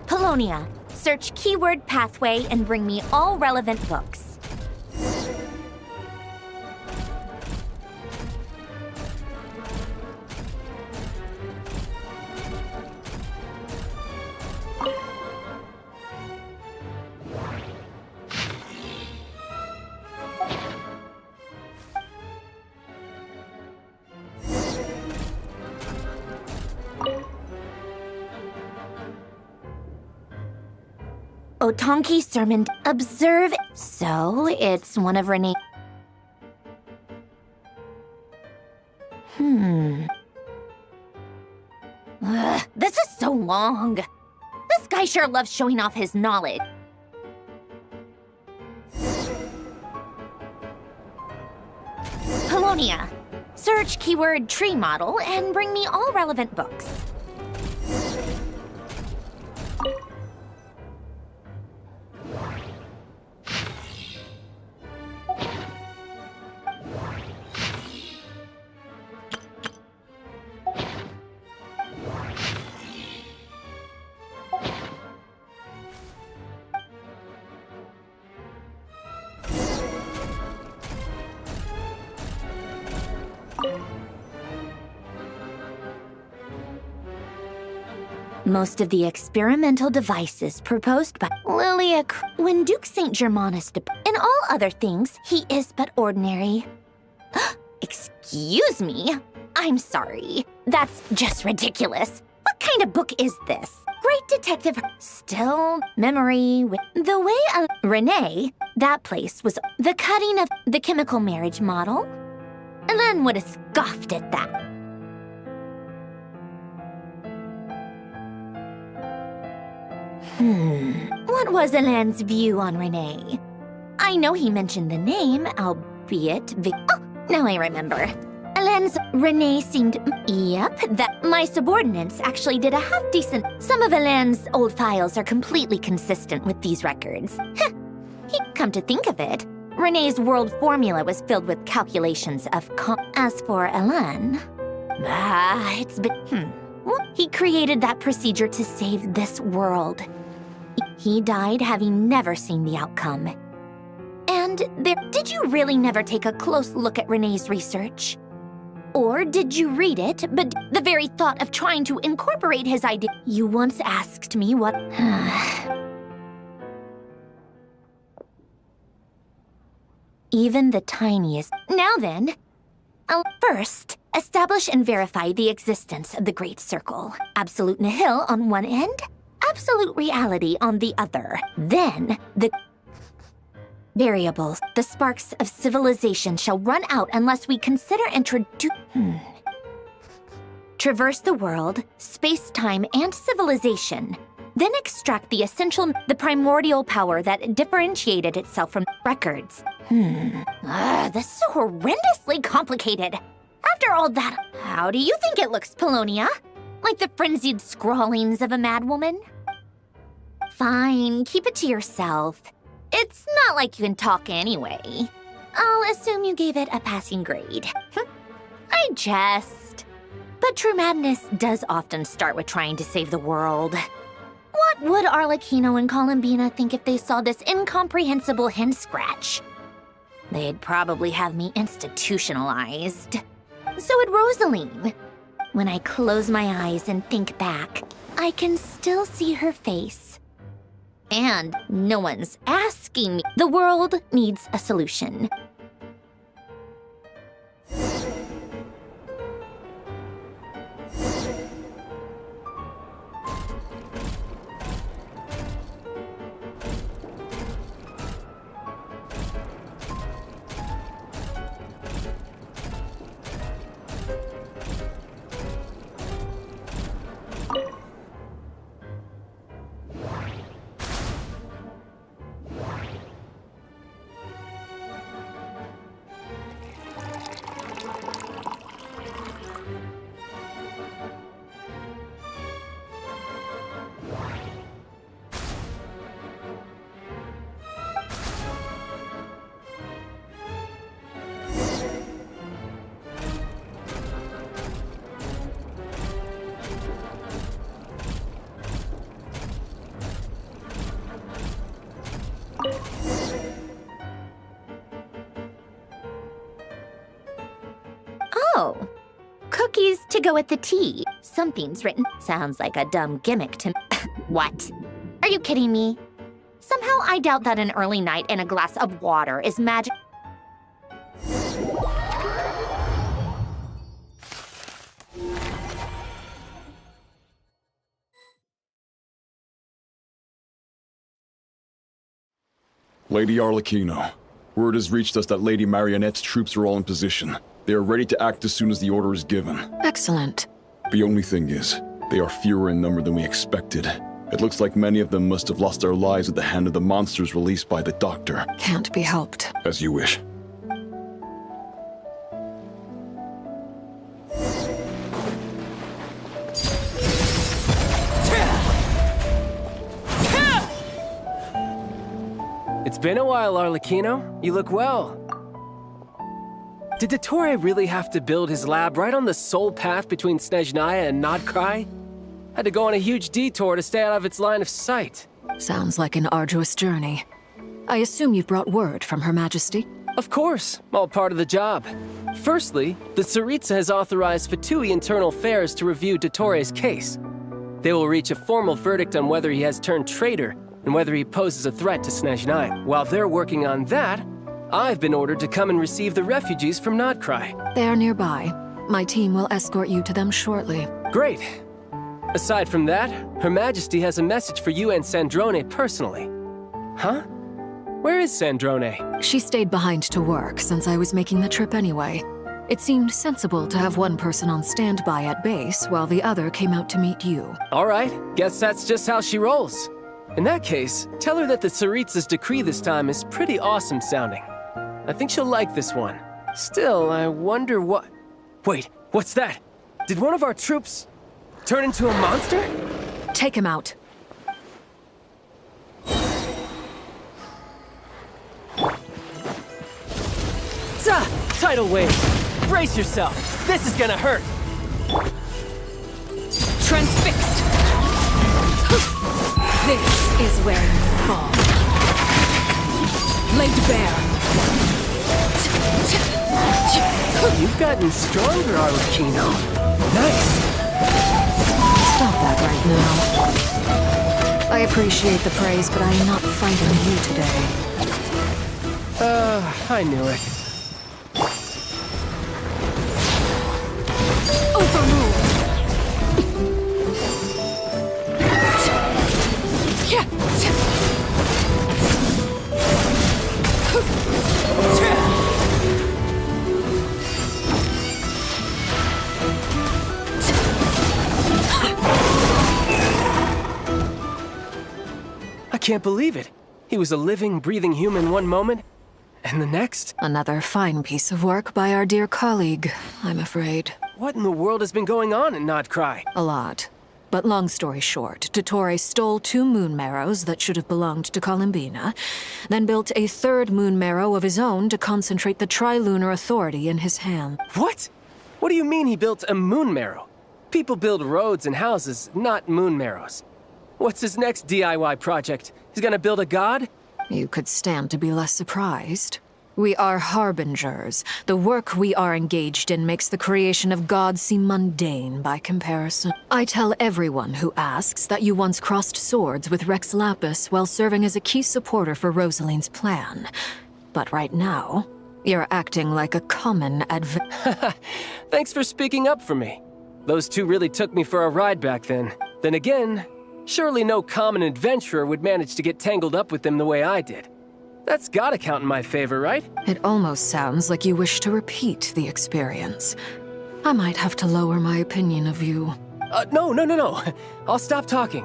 Polonia, search keyword pathway and bring me all relevant books. Otonki's sermon. Observe. So, it's one of Renee. This is so long. This guy sure loves showing off his knowledge. Polonia. Search keyword tree model and bring me all relevant books. Most of the experimental devices proposed by Lilia when Duke St. Germanus in all other things, he is but ordinary. Excuse me? I'm sorry. That's just ridiculous. What kind of book is this? Great detective, still memory with the way Renee, that place was the cutting of the chemical marriage model. Ellen would have scoffed at that. What was Elaine's view on Renee? I know he mentioned the name, albeit oh, now I remember. Elaine's Renee seemed, yep, that my subordinates actually did a half-decent. Some of Elaine's old files are completely consistent with these records. He'd come to think of it. Renee's world formula was filled with calculations of as for Elaine, it's been, he created that procedure to save this world. He died having never seen the outcome. And did you really never take a close look at Renee's research? Or did you read it, but the very thought of trying to incorporate his idea? You once asked me what... Even the tiniest... Now then, I'll first establish and verify the existence of the Great Circle. Absolute nihil on one end, absolute reality on the other. Then, the variables, the sparks of civilization shall run out unless we consider traverse the world, space-time, and civilization. Then extract the essential, the primordial power that differentiated itself from records. This is so horrendously complicated. After all that, how do you think it looks, Polonia? Like the frenzied scrawlings of a madwoman? Fine, keep it to yourself. It's not like you can talk anyway. I'll assume you gave it a passing grade. I jest. But true madness does often start with trying to save the world. What would Arlecchino and Columbina think if they saw this incomprehensible hen scratch? They'd probably have me institutionalized. So would Rosaline. When I close my eyes and think back, I can still see her face. And no one's asking me. The world needs a solution. To go with the tea. Something's written. Sounds like a dumb gimmick to me. What? Are you kidding me? Somehow I doubt that an early night and a glass of water is magic. Lady Arlecchino, word has reached us that Lady Marionette's troops are all in position. They are ready to act as soon as the order is given. Excellent. The only thing is, they are fewer in number than we expected. It looks like many of them must have lost their lives at the hand of the monsters released by the Doctor. Can't be helped. As you wish. It's been a while, Arlecchino. You look well. Did Dottore really have to build his lab right on the sole path between Snezhnaya and nod-krai? Had to go on a huge detour to stay out of its line of sight. Sounds like an arduous journey. I assume you've brought word from Her Majesty? Of course, all part of the job. Firstly, the Tsaritsa has authorized Fatui Internal Affairs to review Dottore's case. They will reach a formal verdict on whether he has turned traitor and whether he poses a threat to Snezhnaya. While they're working on that, I've been ordered to come and receive the refugees from nod-krai. They are nearby. My team will escort you to them shortly. Great. Aside from that, Her Majesty has a message for you and Sandrone personally. Huh? Where is Sandrone? She stayed behind to work since I was making the trip anyway. It seemed sensible to have one person on standby at base while the other came out to meet you. All right, guess that's just how she rolls. In that case, tell her that the Tsaritsa's decree this time is pretty awesome sounding. I think she'll like this one. Still, I wonder what... Wait, what's that? Did one of our troops turn into a monster? Take him out. Tidal wave! Brace yourself! This is gonna hurt! Transfixed! This is where you fall. Laid bare. You've gotten stronger, Arlecchino. Nice! Stop that right now. I appreciate the praise, but I am not fighting you today. I knew it. I can't believe it. He was a living, breathing human one moment, and the next? Another fine piece of work by our dear colleague, I'm afraid. What in the world has been going on in nod-krai? A lot. But long story short, Dottore stole 2 moon marrows that should have belonged to Columbina, then built a 3rd moon marrow of his own to concentrate the Tri-Lunar Authority in his hand. What? What do you mean he built a moon marrow? People build roads and houses, not moon marrows. What's his next DIY project? He's gonna build a god? You could stand to be less surprised. We are harbingers. The work we are engaged in makes the creation of gods seem mundane by comparison. I tell everyone who asks that you once crossed swords with Rex Lapis while serving as a key supporter for Rosaline's plan. But right now, you're acting like a common Thanks for speaking up for me. Those 2 really took me for a ride back then. Then again, surely no common adventurer would manage to get tangled up with them the way I did. That's gotta count in my favor, right? It almost sounds like you wish to repeat the experience. I might have to lower my opinion of you. No. I'll stop talking.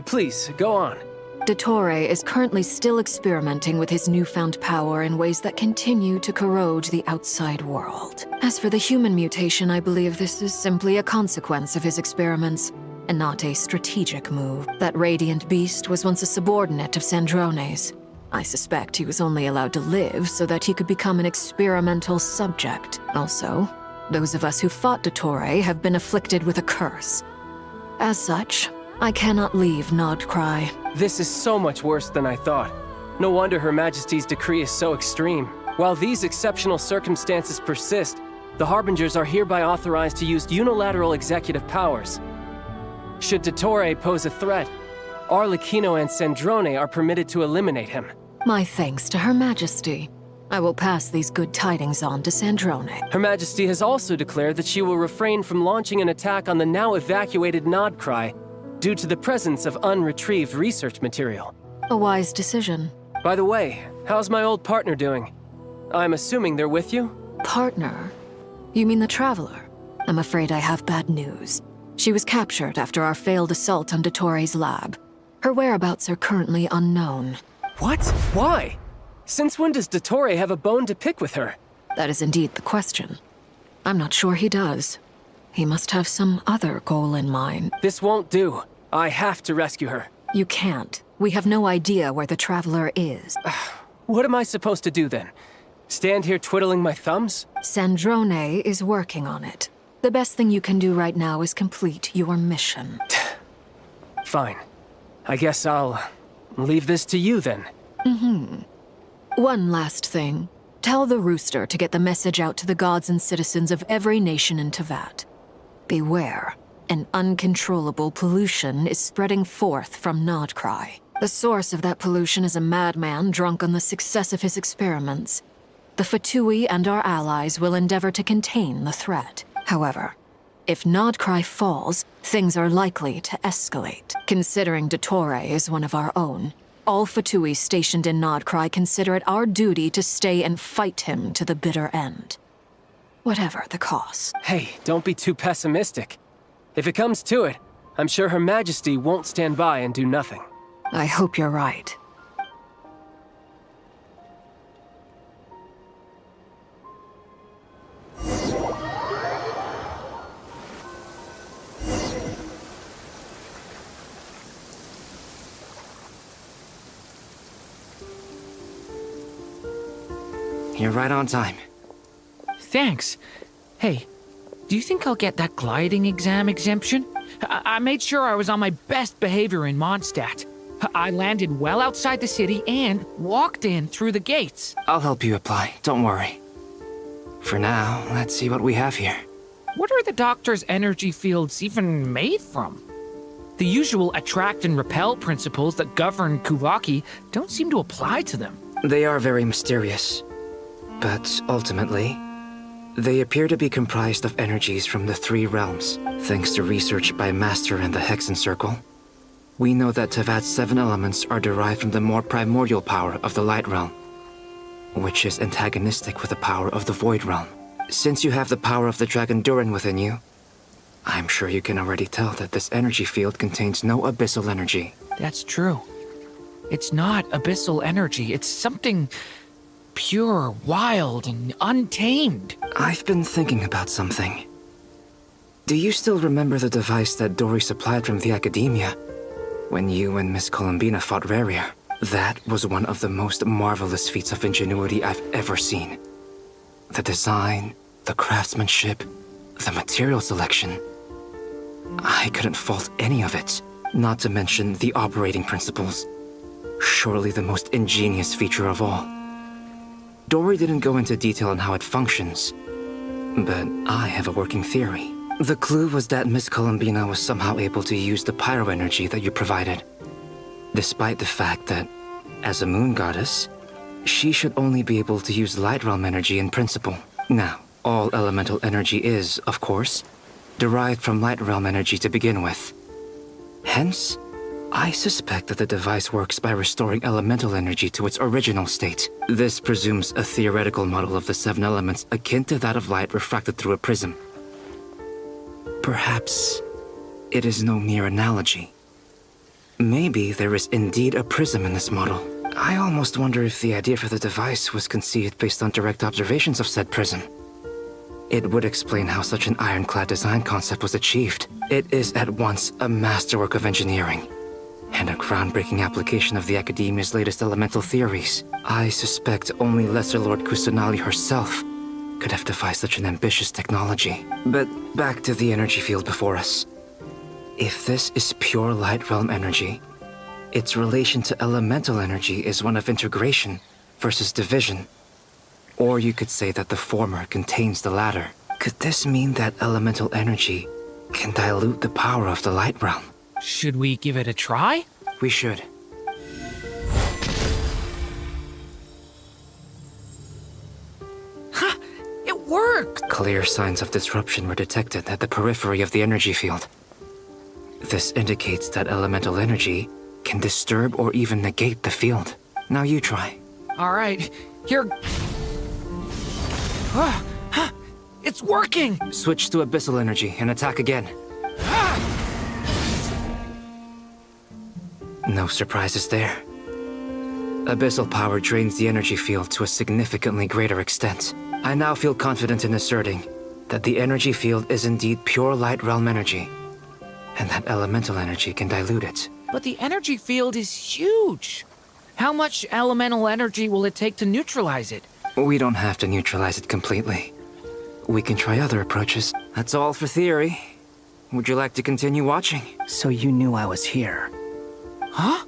Please, go on. Dottore is currently still experimenting with his newfound power in ways that continue to corrode the outside world. As for the human mutation, I believe this is simply a consequence of his experiments, and not a strategic move. That radiant beast was once a subordinate of Sandrone's. I suspect he was only allowed to live so that he could become an experimental subject. Also, those of us who fought Dottore have been afflicted with a curse. As such, I cannot leave nod-krai. This is so much worse than I thought. No wonder Her Majesty's decree is so extreme. While these exceptional circumstances persist, The Harbingers are hereby authorized to use unilateral executive powers. Should Dottore pose a threat, Arlecchino and Sandrone are permitted to eliminate him. My thanks to Her Majesty. I will pass these good tidings on to Sandrone. Her Majesty has also declared that she will refrain from launching an attack on the now evacuated nod-krai due to the presence of unretrieved research material. A wise decision. By the way, how's my old partner doing? I'm assuming they're with you? Partner? You mean the Traveler? I'm afraid I have bad news. She was captured after our failed assault on Dottore's lab. Her whereabouts are currently unknown. What? Why? Since when does Dottore have a bone to pick with her? That is indeed the question. I'm not sure he does. He must have some other goal in mind. This won't do. I have to rescue her. You can't. We have no idea where the Traveler is. What am I supposed to do then? Stand here twiddling my thumbs? Sandrone is working on it. The best thing you can do right now is complete your mission. Fine. I guess I'll leave this to you then. One last thing. Tell the Rooster to get the message out to the gods and citizens of every nation in Teyvat. Beware. An uncontrollable pollution is spreading forth from nod-krai. The source of that pollution is a madman drunk on the success of his experiments. The Fatui and our allies will endeavor to contain the threat. However, if nod-krai falls, things are likely to escalate. Considering Dottore is one of our own, all Fatui stationed in nod-krai consider it our duty to stay and fight him to the bitter end. Whatever the cost. Hey, don't be too pessimistic. If it comes to it, I'm sure Her Majesty won't stand by and do nothing. I hope you're right. You're right on time. Thanks. Hey, do you think I'll get that gliding exam exemption? I made sure I was on my best behavior in Mondstadt. I landed well outside the city and walked in through the gates. I'll help you apply, don't worry. For now, let's see what we have here. What are the doctor's energy fields even made from? The usual attract and repel principles that govern Kuvaki don't seem to apply to them. They are very mysterious. But ultimately, they appear to be comprised of energies from the three realms. Thanks to research by Master and the Hexen Circle, we know that Teyvat's 7 elements are derived from the more primordial power of the Light Realm, which is antagonistic with the power of the Void Realm. Since you have the power of the Dragon Durin within you, I'm sure you can already tell that this energy field contains no abyssal energy. That's true. It's not abyssal energy, it's something pure, wild, and untamed. I've been thinking about something. Do you still remember the device that Dory supplied from the Academia when you and Miss Columbina fought Rarier? That was one of the most marvelous feats of ingenuity I've ever seen. The design, the craftsmanship, the material selection. I couldn't fault any of it, not to mention the operating principles. Surely the most ingenious feature of all. Dory didn't go into detail on how it functions, but I have a working theory. The clue was that Miss Columbina was somehow able to use the pyro energy that you provided, despite the fact that, as a moon goddess, she should only be able to use light realm energy in principle. Now, all elemental energy is, of course, derived from light realm energy to begin with. Hence, I suspect that the device works by restoring elemental energy to its original state. This presumes a theoretical model of the 7 elements akin to that of light refracted through a prism. Perhaps it is no mere analogy. Maybe there is indeed a prism in this model. I almost wonder if the idea for the device was conceived based on direct observations of said prism. It would explain how such an ironclad design concept was achieved. It is at once a masterwork of engineering and a groundbreaking application of the Academia's latest elemental theories. I suspect only Lesser Lord Kusanali herself could have devised such an ambitious technology. But back to the energy field before us. If this is pure light realm energy, its relation to elemental energy is one of integration versus division. Or you could say that the former contains the latter. Could this mean that elemental energy can dilute the power of the light realm? Should we give it a try? We should. Ha! It worked! Clear signs of disruption were detected at the periphery of the energy field. This indicates that elemental energy can disturb or even negate the field. Now you try. All right, here. It's working! Switch to abyssal energy and attack again. No surprises there. Abyssal power drains the energy field to a significantly greater extent. I now feel confident in asserting that the energy field is indeed pure light realm energy, and that elemental energy can dilute it. But the energy field is huge. How much elemental energy will it take to neutralize it? We don't have to neutralize it completely. We can try other approaches. That's all for theory. Would you like to continue watching? So you knew I was here? Huh?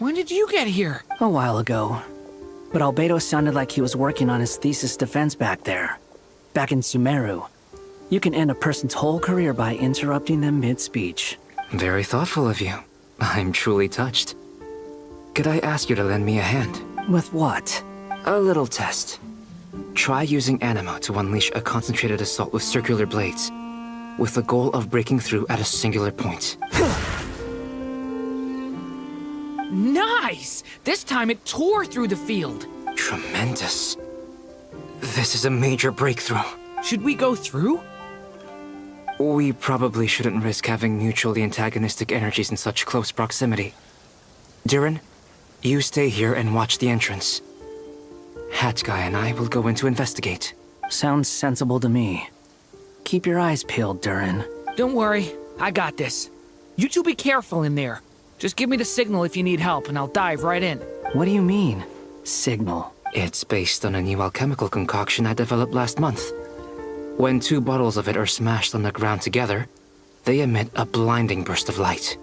When did you get here? A while ago. But Albedo sounded like he was working on his thesis defense back there. Back in Sumeru. You can end a person's whole career by interrupting them mid-speech. Very thoughtful of you. I'm truly touched. Could I ask you to lend me a hand? With what? A little test. Try using Anima to unleash a concentrated assault with circular blades, with the goal of breaking through at a singular point. Nice! This time it tore through the field. Tremendous. This is a major breakthrough. Should we go through? We probably shouldn't risk having mutually antagonistic energies in such close proximity. Durin, you stay here and watch the entrance. Hat Guy and I will go in to investigate. Sounds sensible to me. Keep your eyes peeled, Durin. Don't worry, I got this. You two be careful in there. Just give me the signal if you need help, and I'll dive right in. What do you mean, signal? It's based on a new alchemical concoction I developed last month. When 2 bottles of it are smashed on the ground together, they emit a blinding burst of light.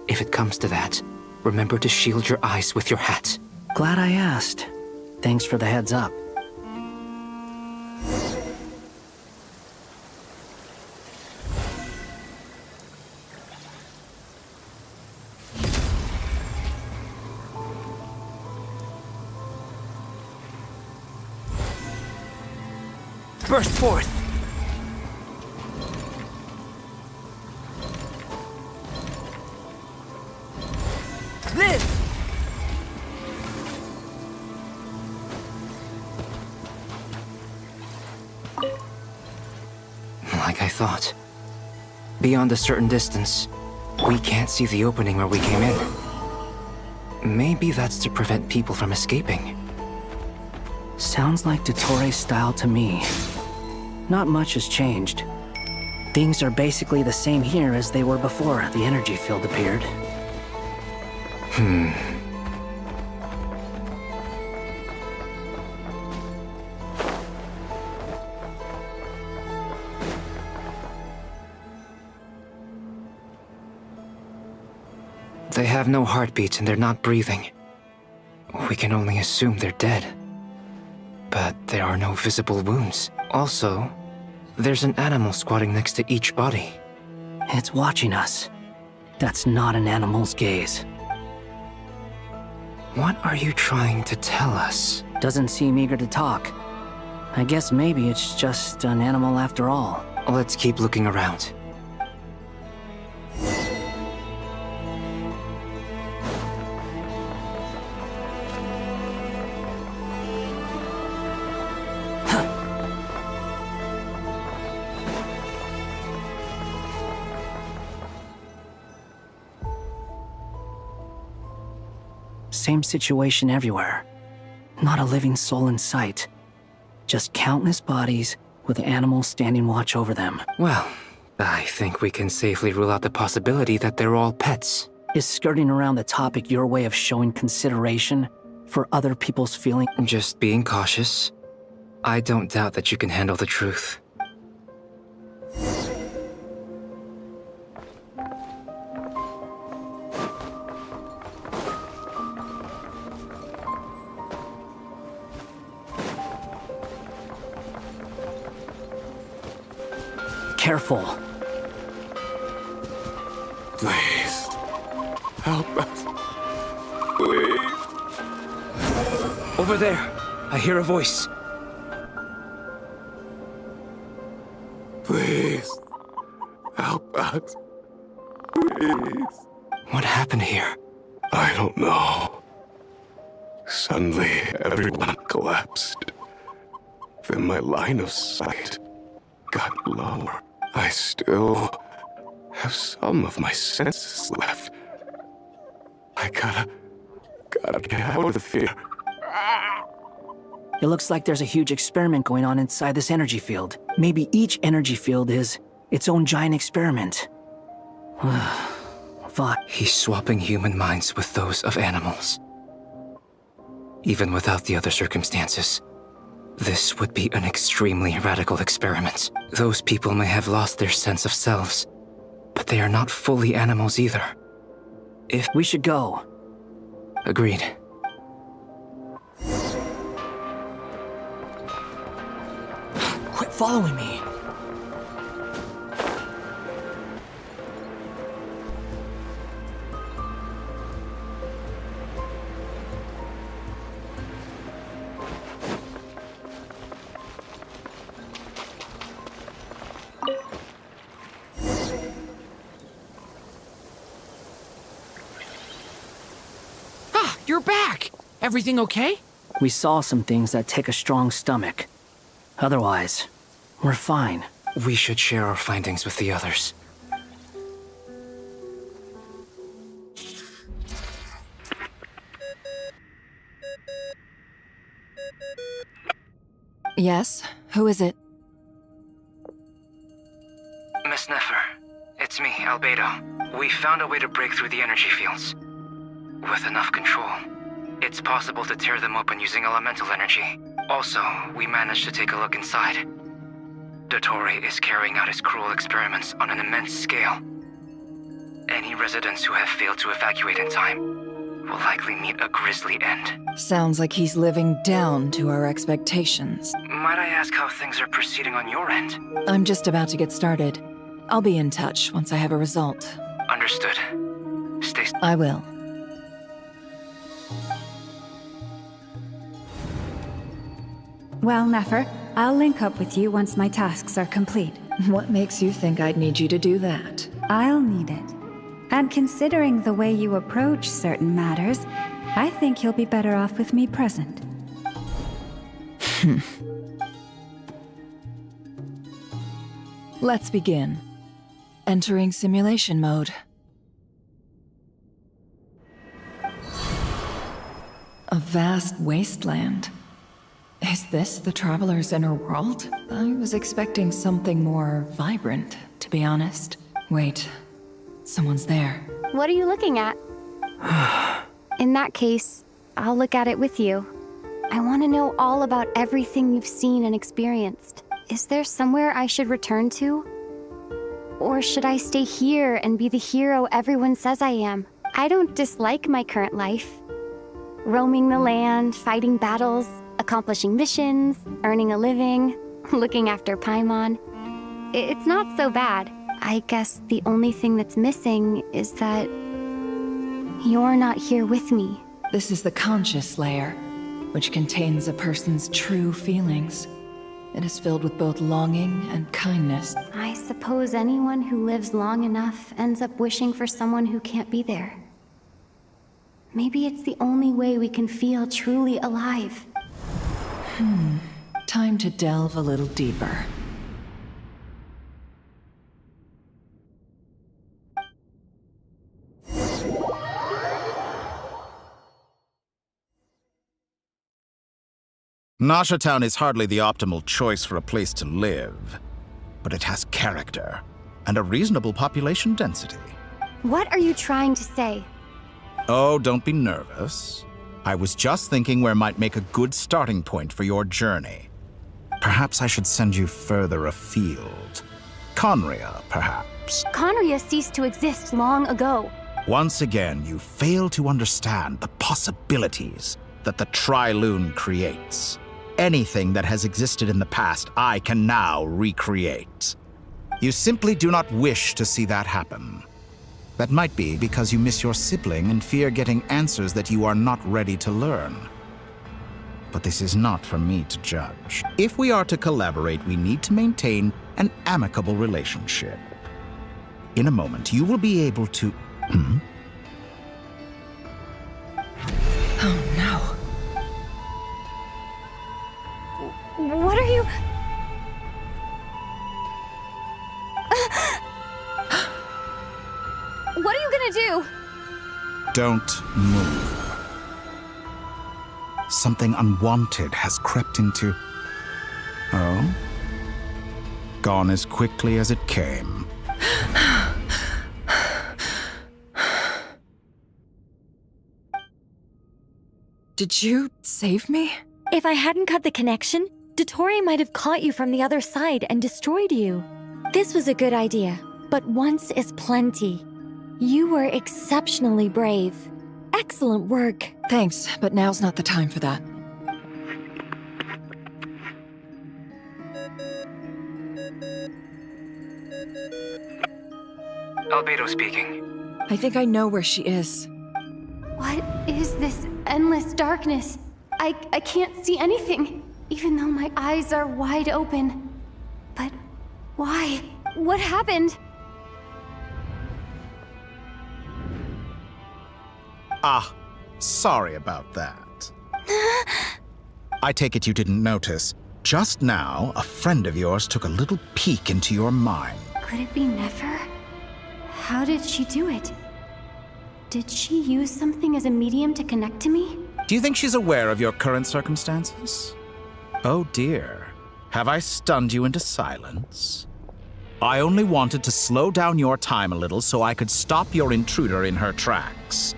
If it comes to that, remember to shield your eyes with your hat. Glad I asked. Thanks for the heads up. Burst forth! Live! Like I thought. Beyond a certain distance, we can't see the opening where we came in. Maybe that's to prevent people from escaping. Sounds like Dottore style to me. Not much has changed. Things are basically the same here as they were before the energy field appeared. They have no heartbeats and they're not breathing. We can only assume they're dead. But there are no visible wounds. Also, there's an animal squatting next to each body. It's watching us. That's not an animal's gaze. What are you trying to tell us? Doesn't seem eager to talk. I guess maybe it's just an animal after all. Let's keep looking around. Same situation everywhere. Not a living soul in sight. Just countless bodies with animals standing watch over them. Well, I think we can safely rule out the possibility that they're all pets. Is skirting around the topic your way of showing consideration for other people's feelings? Just being cautious. I don't doubt that you can handle the truth. careful. Please. Help us. Please. Over there. I hear a voice. Please. Help us. Please. What happened here? I don't know. Suddenly, everyone collapsed. Then my line of sight got lower. I still have some of my senses left. I gotta get out of here. It looks like there's a huge experiment going on inside this energy field. Maybe each energy field is its own giant experiment. Fuck. He's swapping human minds with those of animals. Even without the other circumstances, this would be an extremely radical experiment. Those people may have lost their sense of selves, but they are not fully animals either. If we should go. Agreed. Quit following me. You're back! Everything okay? We saw some things that take a strong stomach. Otherwise, we're fine. We should share our findings with the others. Yes? Who is it? Miss Nefer, it's me, Albedo. We found a way to break through the energy fields. With enough control, it's possible to tear them open using elemental energy. Also, we managed to take a look inside. Dottore is carrying out his cruel experiments on an immense scale. Any residents who have failed to evacuate in time will likely meet a grisly end. Sounds like he's living down to our expectations. Might I ask how things are proceeding on your end? I'm just about to get started. I'll be in touch once I have a result. Understood. Stay... I will. Well, Nefer, I'll link up with you once my tasks are complete. What makes you think I'd need you to do that? I'll need it. And considering the way you approach certain matters, I think you'll be better off with me present. Let's begin. Entering simulation mode. A vast wasteland. Is this the Traveler's inner world? I was expecting something more vibrant, to be honest. Wait, someone's there. What are you looking at? In that case, I'll look at it with you. I want to know all about everything you've seen and experienced. Is there somewhere I should return to? Or should I stay here and be the hero everyone says I am? I don't dislike my current life. Roaming the land, fighting battles, accomplishing missions, earning a living, looking after Paimon. It's not so bad. I guess the only thing that's missing is that you're not here with me. This is the conscious layer, which contains a person's true feelings. It is filled with both longing and kindness. I suppose anyone who lives long enough ends up wishing for someone who can't be there. Maybe it's the only way we can feel truly alive. Time to delve a little deeper. Nasha Town is hardly the optimal choice for a place to live, but it has character and a reasonable population density. What are you trying to say? Oh, don't be nervous. I was just thinking where might make a good starting point for your journey. Perhaps I should send you further afield. Conria, perhaps. Conria ceased to exist long ago. Once again, you fail to understand the possibilities that the Tri-Lune creates. Anything that has existed in the past, I can now recreate. You simply do not wish to see that happen. That might be because you miss your sibling and fear getting answers that you are not ready to learn. But this is not for me to judge. If we are to collaborate, we need to maintain an amicable relationship. In a moment, you will be able to... Oh no. What are you... What are you gonna do? Don't move. Something unwanted has crept into... Oh? Gone as quickly as it came. Did you save me? If I hadn't cut the connection, Dottore might have caught you from the other side and destroyed you. This was a good idea, but once is plenty. You were exceptionally brave. Excellent work. Thanks, but now's not the time for that. Albedo speaking. I think I know where she is. What is this endless darkness? I can't see anything, even though my eyes are wide open. But why? What happened? Ah, sorry about that. I take it you didn't notice. Just now, a friend of yours took a little peek into your mind. Could it be Nefer? How did she do it? Did she use something as a medium to connect to me? Do you think she's aware of your current circumstances? Oh dear. Have I stunned you into silence? I only wanted to slow down your time a little so I could stop your intruder in her tracks.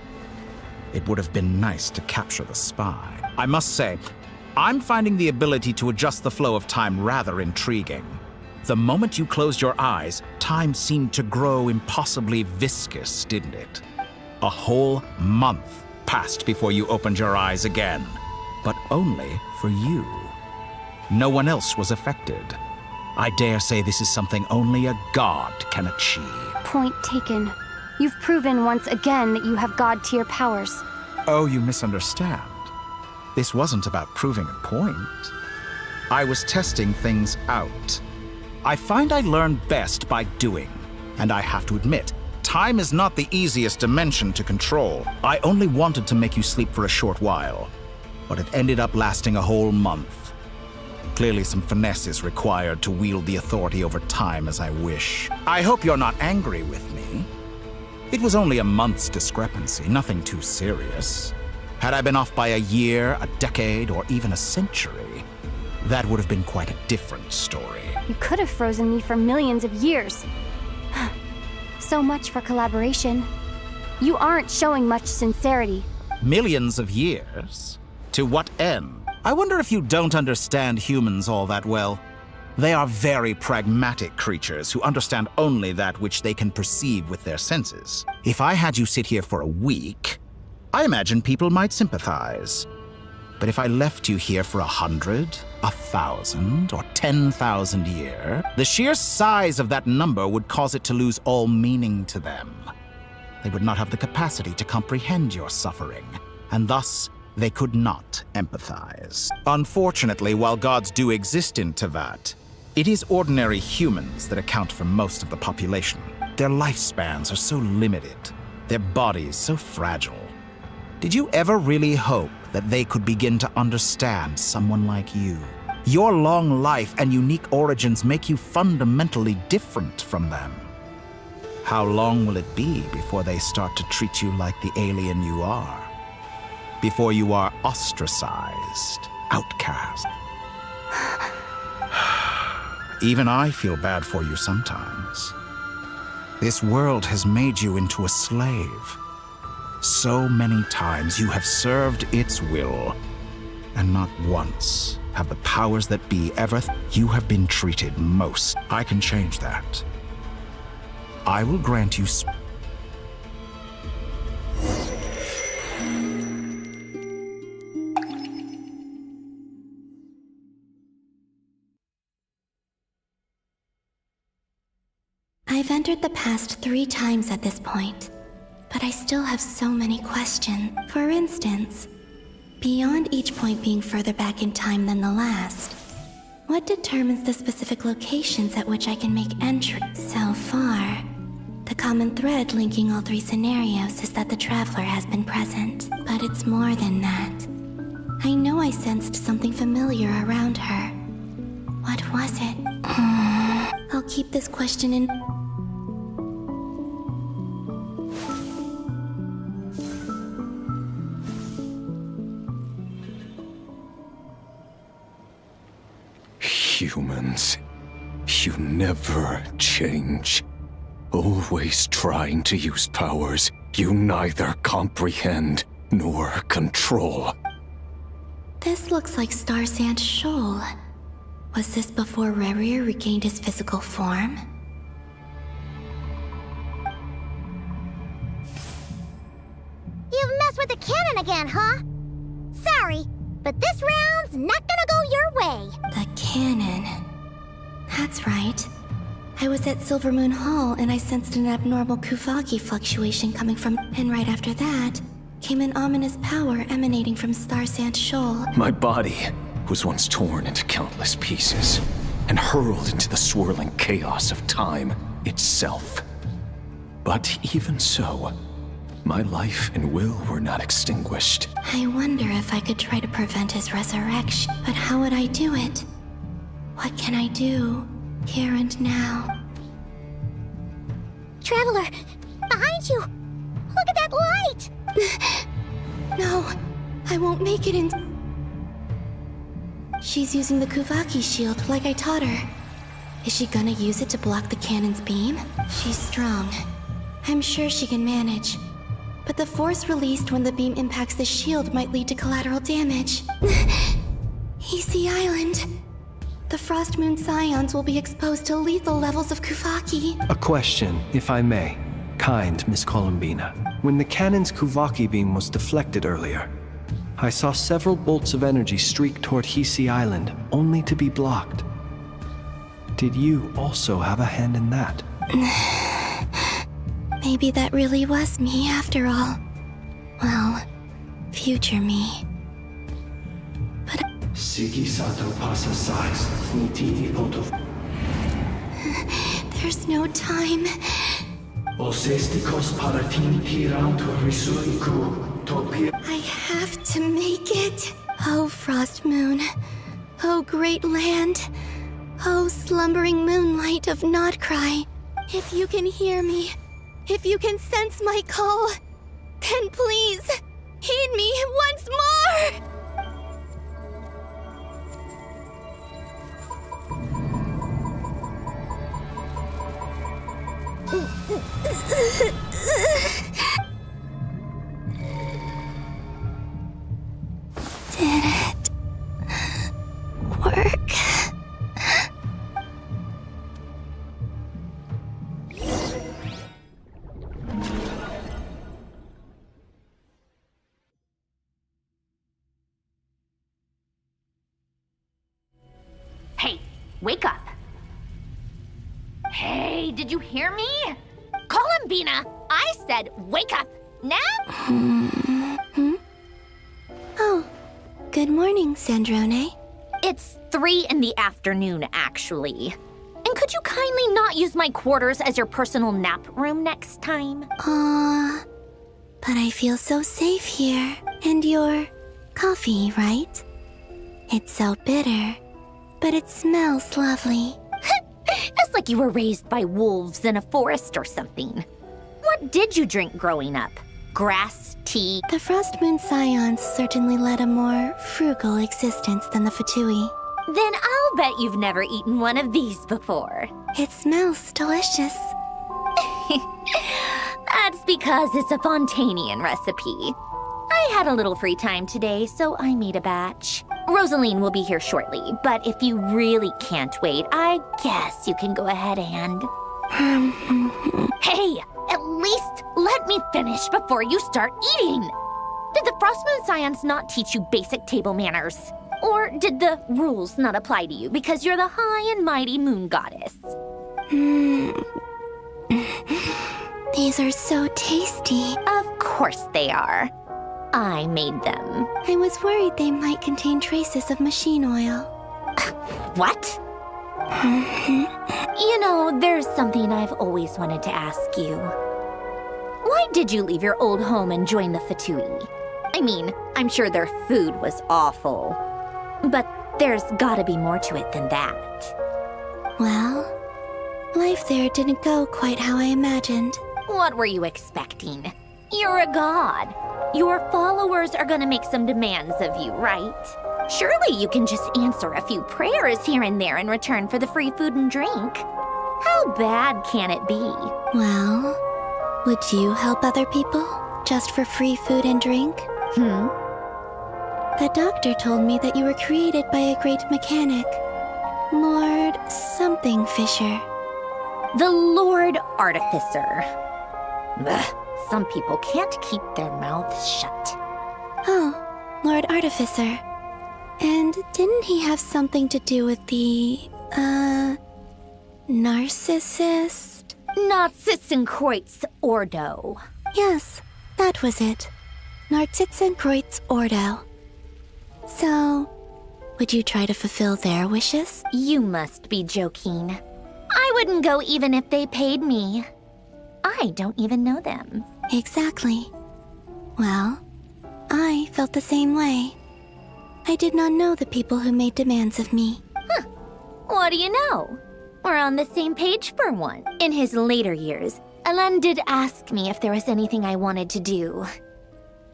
It would have been nice to capture the spy. I must say, I'm finding the ability to adjust the flow of time rather intriguing. The moment you closed your eyes, time seemed to grow impossibly viscous, didn't it? A whole month passed before you opened your eyes again, but only for you. No one else was affected. I dare say this is something only a god can achieve. Point taken. You've proven once again that you have god-tier powers. Oh, you misunderstand. This wasn't about proving a point. I was testing things out. I find I learn best by doing, and I have to admit, time is not the easiest dimension to control. I only wanted to make you sleep for a short while, but it ended up lasting a whole month. Clearly some finesse is required to wield the authority over time as I wish. I hope you're not angry with me. It was only a month's discrepancy, nothing too serious. Had I been off by a year, a decade, or even a century, that would have been quite a different story. You could have frozen me for millions of years. So much for collaboration. You aren't showing much sincerity. Millions of years? To what end? I wonder if you don't understand humans all that well. They are very pragmatic creatures who understand only that which they can perceive with their senses. If I had you sit here for a week, I imagine people might sympathize. But if I left you here for 100, 1,000, or 10,000 years, the sheer size of that number would cause it to lose all meaning to them. They would not have the capacity to comprehend your suffering, and thus they could not empathize. Unfortunately, while gods do exist in Tevat, it is ordinary humans that account for most of the population. Their lifespans are so limited, their bodies so fragile. Did you ever really hope that they could begin to understand someone like you? Your long life and unique origins make you fundamentally different from them. How long will it be before they start to treat you like the alien you are? Before you are ostracized, outcast? Even I feel bad for you sometimes. This world has made you into a slave. So many times you have served its will, and not once have the powers that be ever... You have been treated most. I can change that. I will grant you... I've entered the past 3 times at this point, but I still have so many questions. For instance, beyond each point being further back in time than the last, what determines the specific locations at which I can make entry? So far, the common thread linking all 3 scenarios is that the Traveler has been present. But it's more than that. I know I sensed something familiar around her. What was it? I'll keep this question in... Humans, you never change. Always trying to use powers you neither comprehend nor control. This looks like Star Sand Shoal. Was this before Rerir regained his physical form? You've messed with the cannon again, huh? Sorry, but this round's not gonna go your way. The cannon. That's right. I was at Silvermoon Hall and I sensed an abnormal Kuvaki fluctuation coming from... And right after that, came an ominous power emanating from Star Sand Shoal. My body was once torn into countless pieces and hurled into the swirling chaos of time itself. But even so, my life and will were not extinguished. I wonder if I could try to prevent his resurrection. But how would I do it? What can I do, here and now? Traveler, behind you! Look at that light! No, I won't make it in... She's using the Kuvaki shield like I taught her. Is she gonna use it to block the cannon's beam? She's strong. I'm sure she can manage. But the force released when the beam impacts the shield might lead to collateral damage. Easy Island. The Frost Moon Scions will be exposed to lethal levels of Kuvaki. A question, if I may. Kind Miss Columbina. When the cannon's Kuvaki beam was deflected earlier, I saw several bolts of energy streak toward Hisi Island, only to be blocked. Did you also have a hand in that? Maybe that really was me after all. Well, future me. But there's no time. I have to make it. Oh, Frost Moon. Oh, great land. Oh, slumbering moonlight of nod-krai. If you can hear me, if you can sense my call, then please, heed me once more! Did it work? Hey, wake up. Hey, did you hear me? Columbina, I said wake up, now? Oh, good morning, Sandrone. It's 3 in the afternoon, actually. And could you kindly not use my quarters as your personal nap room next time? But I feel so safe here. And your coffee, right? It's so bitter, but it smells lovely. It's like you were raised by wolves in a forest or something. What did you drink growing up? Grass, tea? The Frost Moon Scions certainly led a more frugal existence than the Fatui. Then I'll bet you've never eaten one of these before. It smells delicious. That's because it's a Fontanian recipe. I had a little free time today, so I made a batch. Rosaline will be here shortly, but if you really can't wait, I guess you can go ahead and... Hey, at least let me finish before you start eating! Did the Frost Moon Scions not teach you basic table manners? Or did the rules not apply to you because you're the high and mighty moon goddess? These are so tasty. Of course they are. I made them. I was worried they might contain traces of machine oil. What? You know, there's something I've always wanted to ask you. Why did you leave your old home and join the Fatui? I mean, I'm sure their food was awful. But there's gotta be more to it than that. Well, life there didn't go quite how I imagined. What were you expecting? You're a god. Your followers are gonna make some demands of you, right? Surely you can just answer a few prayers here and there in return for the free food and drink. How bad can it be? Well, would you help other people just for free food and drink? The doctor told me that you were created by a great mechanic, Lord something Fisher. The Lord Artificer. Ugh, some people can't keep their mouths shut. Oh, Lord Artificer. And didn't he have something to do with the, narcissist? Narcissenkreuz Ordo. Yes, that was it. Narcissenkreuz Ordo. So, would you try to fulfill their wishes? You must be joking. I wouldn't go even if they paid me. I don't even know them. Exactly. Well, I felt the same way. I did not know the people who made demands of me. Huh. What do you know? We're on the same page for one. In his later years, Alan did ask me if there was anything I wanted to do.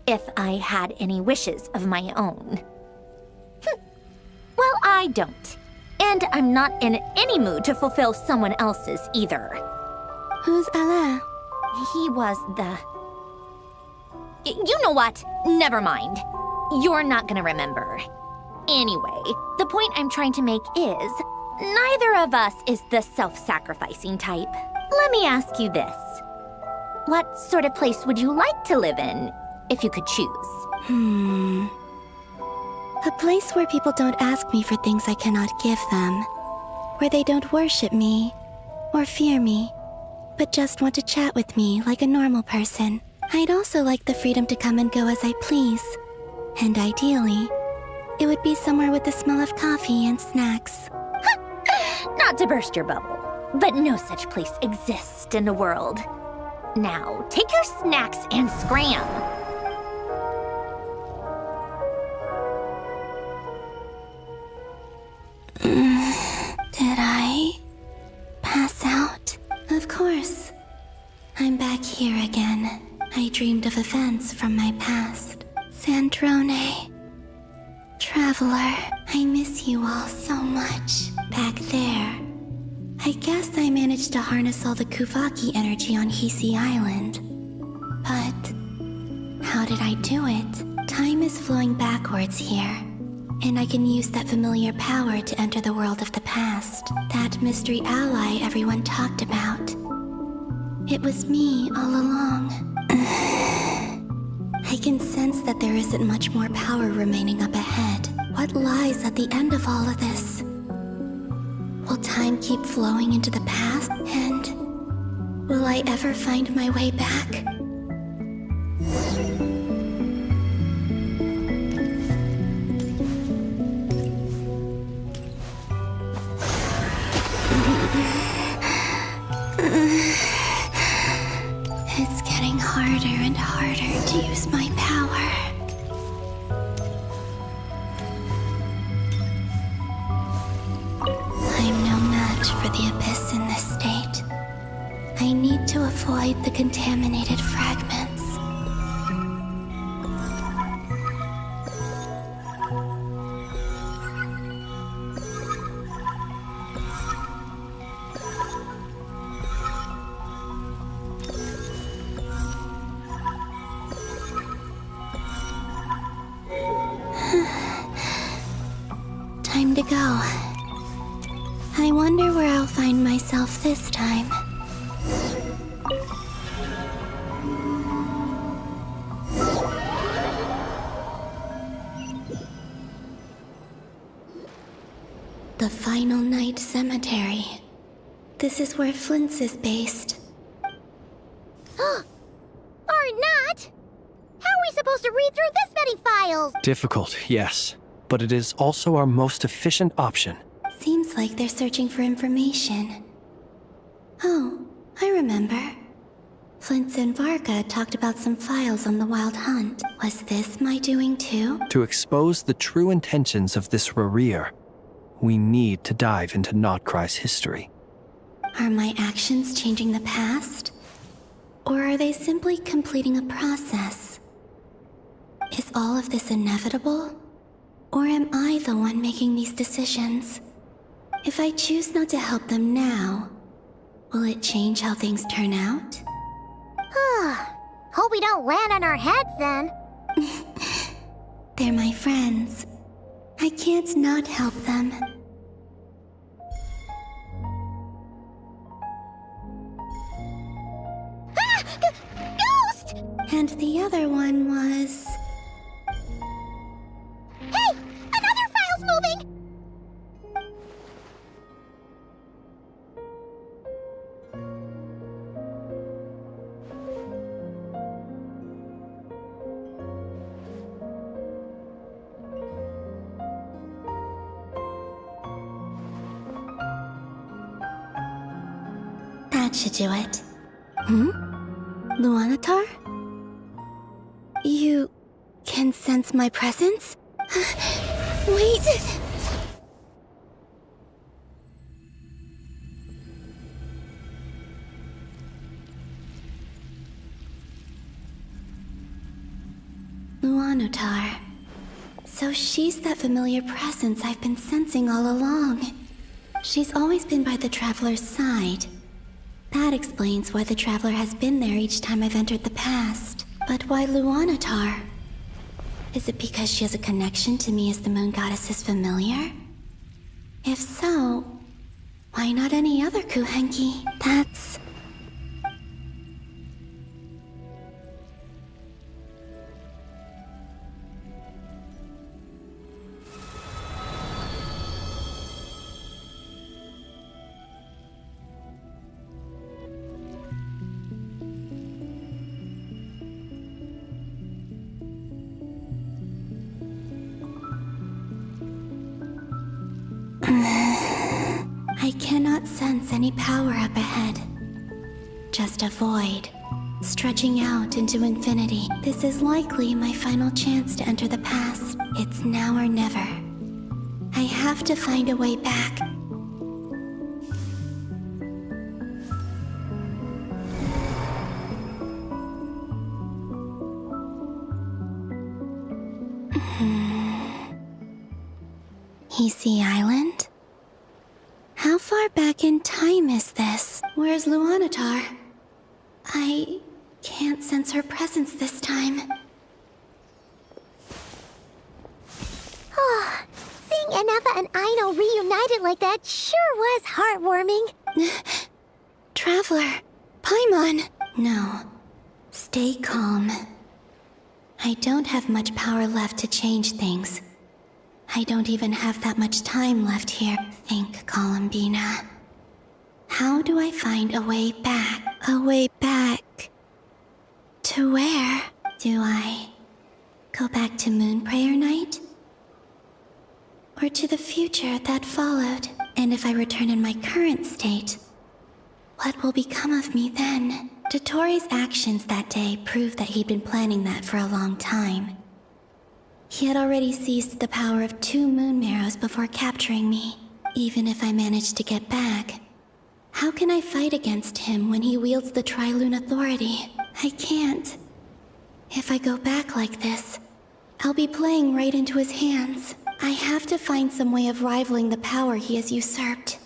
If I had any wishes of my own. Well, I don't. And I'm not in any mood to fulfill someone else's either. Who's Alain? He was the... You know what? Never mind. You're not gonna remember. Anyway, the point I'm trying to make is, neither of us is the self-sacrificing type. Let me ask you this. What sort of place would you like to live in, if you could choose? A place where people don't ask me for things I cannot give them. Where they don't worship me, or fear me, but just want to chat with me like a normal person. I'd also like the freedom to come and go as I please. And ideally, it would be somewhere with the smell of coffee and snacks. Not to burst your bubble, but no such place exists in the world. Now, take your snacks and scram. Did I pass out? Of course. I'm back here again. I dreamed of events from my past. Sandrone. Traveler, I miss you all so much. Back there. I guess I managed to harness all the Kuvaki energy on Hisi Island. But how did I do it? Time is flowing backwards here. And I can use that familiar power to enter the world of the past. That mystery ally everyone talked about. It was me all along. I can sense that there isn't much more power remaining up ahead. What lies at the end of all of this? Will time keep flowing into the past? And will I ever find my way back? It's getting harder and harder to use my power. I'm no match for the Abyss in this state. I need to avoid the contaminated fragments. Time to go. I wonder where I'll find myself this time. The Final Night Cemetery. This is where Flint's is based. through this many files? Difficult, yes. But it is also our most efficient option. Seems like they're searching for information. Oh, I remember. Flintz and Varga talked about some files on the Wild Hunt. Was this my doing too? To expose the true intentions of this Rerir, we need to dive into nod-krai's history. Are my actions changing the past? Or are they simply completing a process? Is all of this inevitable? Or am I the one making these decisions? If I choose not to help them now, will it change how things turn out? Hope we don't land on our heads then. They're my friends. I can't not help them. Ghost! And the other one was... Hey! Another file's moving! That should do it. Luanatar? You can sense my presence? Wait! Luanatar. So she's that familiar presence I've been sensing all along. She's always been by the Traveler's side. That explains why the Traveler has been there each time I've entered the past. But why Luanatar? Is it because she has a connection to me as the Moon Goddess's familiar? If so, why not any other Kuhenki? That's... I cannot sense any power up ahead. Just a void, stretching out into infinity. This is likely my final chance to enter the past. It's now or never. I have to find a way back. Easy Island? How far back in time is this? Where's Luanatar? I can't sense her presence this time. Oh, seeing Ineva and Aino reunited like that sure was heartwarming. Traveler, Paimon! No. Stay calm. I don't have much power left to change things. I don't even have that much time left here. Think, Columbina. How do I find a way back? A way back... to where? Do I go back to Moon Prayer Night? Or to the future that followed? And if I return in my current state, what will become of me then? Dotori's actions that day proved that he'd been planning that for a long time. He had already seized the power of 2 Moon Marrows before capturing me. Even if I managed to get back, how can I fight against him when he wields the Tri-Lune Authority? I can't. If I go back like this, I'll be playing right into his hands. I have to find some way of rivaling the power he has usurped.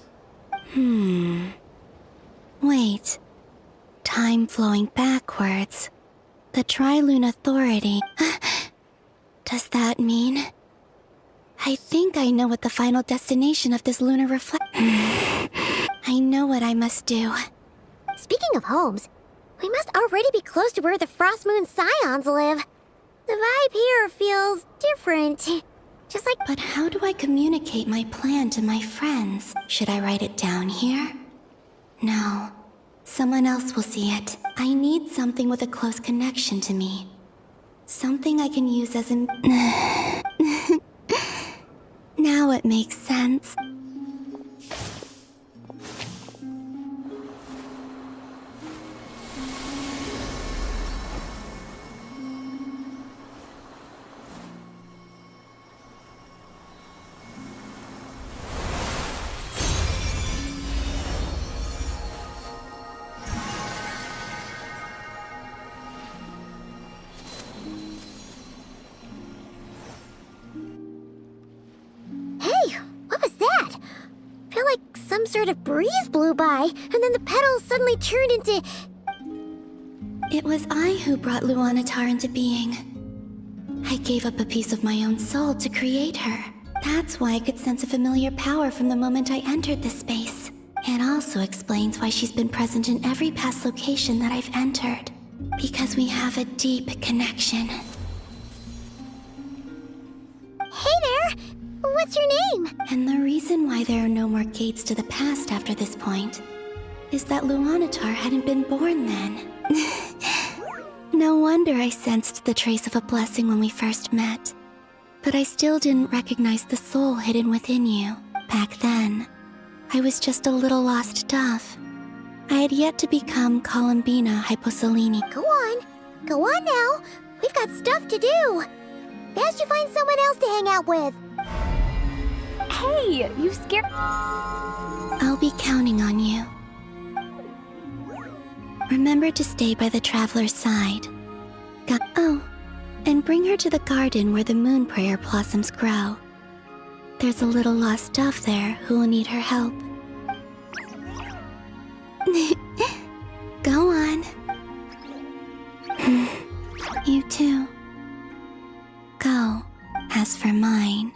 Wait. Time flowing backwards. The Tri-Lune Authority. Does that mean... I think I know what the final destination of this lunar I know what I must do. Speaking of homes, we must already be close to where the Frost Moon Scions live. The vibe here feels different. Just like... But how do I communicate my plan to my friends? Should I write it down here? No. Someone else will see it. I need something with a close connection to me. Something I can use as an... Now it makes sense. Some sort of breeze blew by, and then the petals suddenly turned into... It was I who brought Luanatar into being. I gave up a piece of my own soul to create her. That's why I could sense a familiar power from the moment I entered this space. It also explains why she's been present in every past location that I've entered. Because we have a deep connection. Hey there! What's your name? And the reason why there are no more gates to the past after this point is that Luanatar hadn't been born then. No wonder I sensed the trace of a blessing when we first met. But I still didn't recognize the soul hidden within you. Back then, I was just a little lost dove. I had yet to become Columbina Hyposalini. Go on now. We've got stuff to do. Best you find someone else to hang out with. Hey, you scared... I'll be counting on you. Remember to stay by the traveler's side. Oh, and bring her to the garden where the moon prayer blossoms grow. There's a little lost dove there who will need her help. Go on. You too. Go. As for mine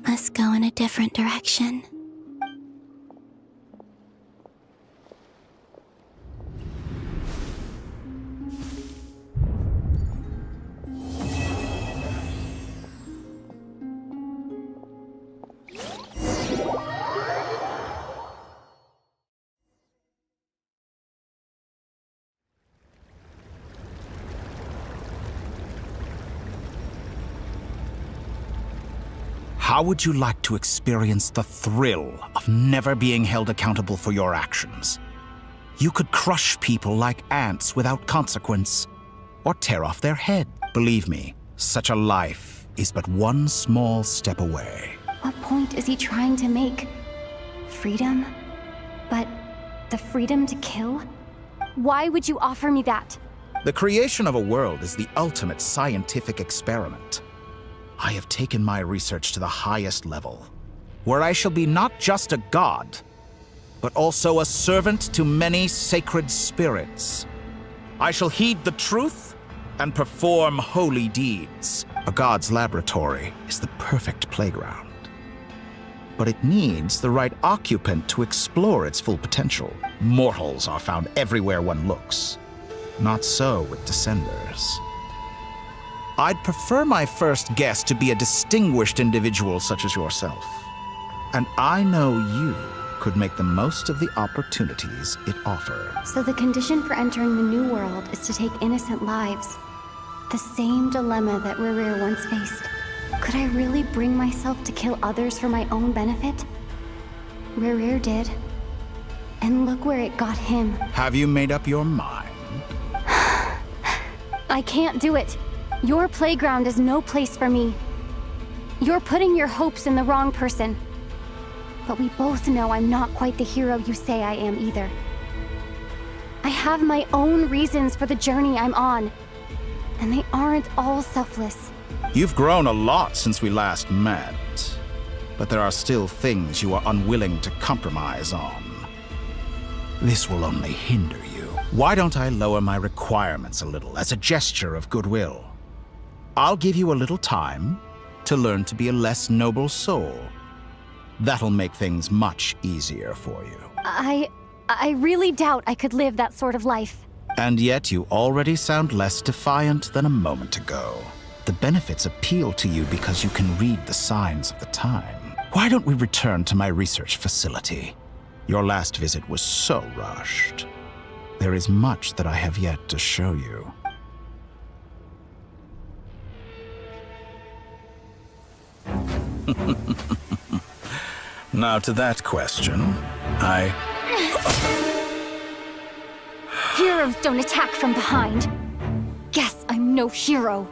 must go in a different direction. How would you like to experience the thrill of never being held accountable for your actions? You could crush people like ants without consequence, or tear off their head. Believe me, such a life is but one small step away. What point is he trying to make? Freedom? But the freedom to kill? Why would you offer me that? The creation of a world is the ultimate scientific experiment. I have taken my research to the highest level, where I shall be not just a god, but also a servant to many sacred spirits. I shall heed the truth and perform holy deeds. A god's laboratory is the perfect playground. But it needs the right occupant to explore its full potential. Mortals are found everywhere one looks. Not so with Descenders. I'd prefer my first guest to be a distinguished individual such as yourself. And I know you could make the most of the opportunities it offers. So the condition for entering the new world is to take innocent lives. The same dilemma that Rerir once faced. Could I really bring myself to kill others for my own benefit? Rerir did. And look where it got him. Have you made up your mind? I can't do it. Your playground is no place for me. You're putting your hopes in the wrong person. But we both know I'm not quite the hero you say I am either. I have my own reasons for the journey I'm on. And they aren't all selfless. You've grown a lot since we last met. But there are still things you are unwilling to compromise on. This will only hinder you. Why don't I lower my requirements a little as a gesture of goodwill? I'll give you a little time to learn to be a less noble soul. That'll make things much easier for you. I really doubt I could live that sort of life. And yet you already sound less defiant than a moment ago. The benefits appeal to you because you can read the signs of the time. Why don't we return to my research facility? Your last visit was so rushed. There is much that I have yet to show you. Now to that question, Heroes don't attack from behind. Guess I'm no hero.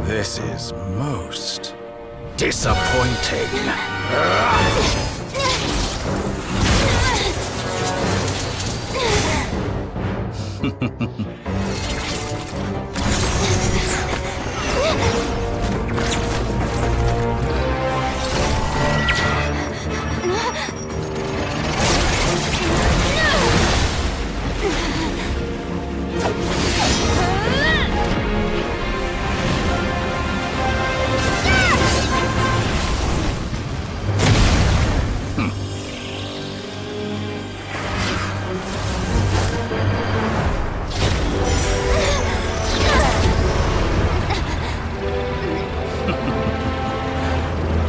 This is most disappointing.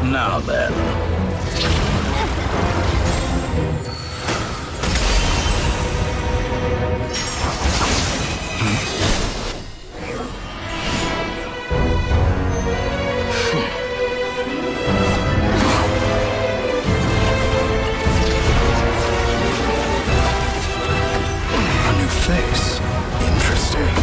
Now then. A new face. Interesting.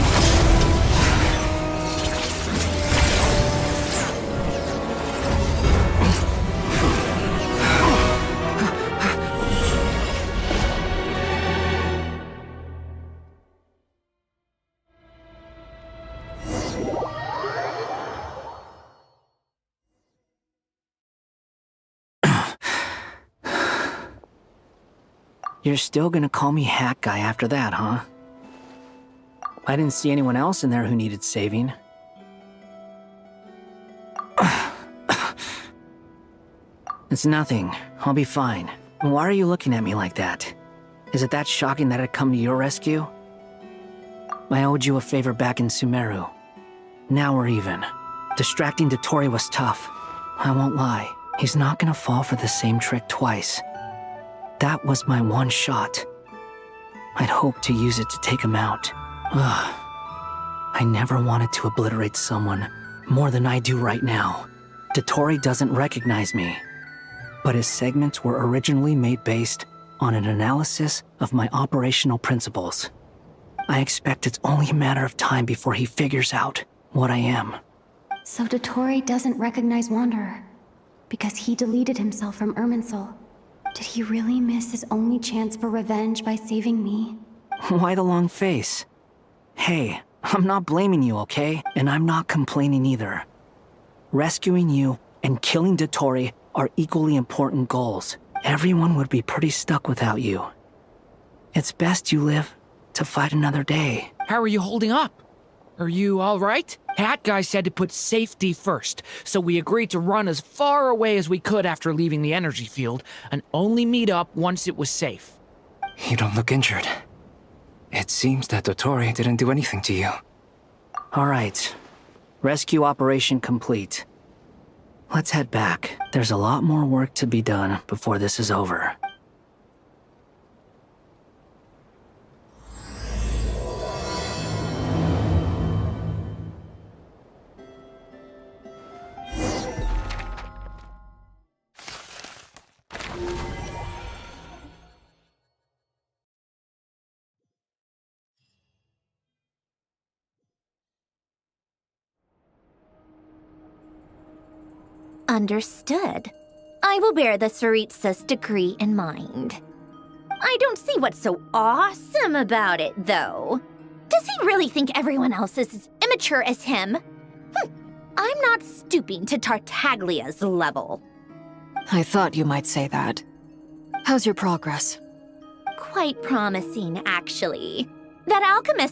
You're still gonna call me Hat Guy after that, huh? I didn't see anyone else in there who needed saving. It's nothing. I'll be fine. Why are you looking at me like that? Is it that shocking that I'd come to your rescue? I owed you a favor back in Sumeru. Now we're even. Distracting Dotori was tough. I won't lie. He's not gonna fall for the same trick twice. That was my one shot. I'd hoped to use it to take him out. Ugh. I never wanted to obliterate someone more than I do right now. Dotori doesn't recognize me, but his segments were originally made based on an analysis of my operational principles. I expect it's only a matter of time before he figures out what I am. So Dotori doesn't recognize Wanderer because he deleted himself from Irminsul. Did he really miss his only chance for revenge by saving me? Why the long face? Hey, I'm not blaming you, okay? And I'm not complaining either. Rescuing you and killing Dotori are equally important goals. Everyone would be pretty stuck without you. It's best you live to fight another day. How are you holding up? Are you all right? Hat Guy said to put safety first, so we agreed to run as far away as we could after leaving the energy field, and only meet up once it was safe. You don't look injured. It seems that Dotori didn't do anything to you. All right. Rescue operation complete. Let's head back. There's a lot more work to be done before this is over. Understood. I will bear the Tsaritsa's decree in mind. I don't see what's so awesome about it, though. Does he really think everyone else is as immature as him? I'm not stooping to Tartaglia's level. I thought you might say that. How's your progress? Quite promising, actually. That alchemist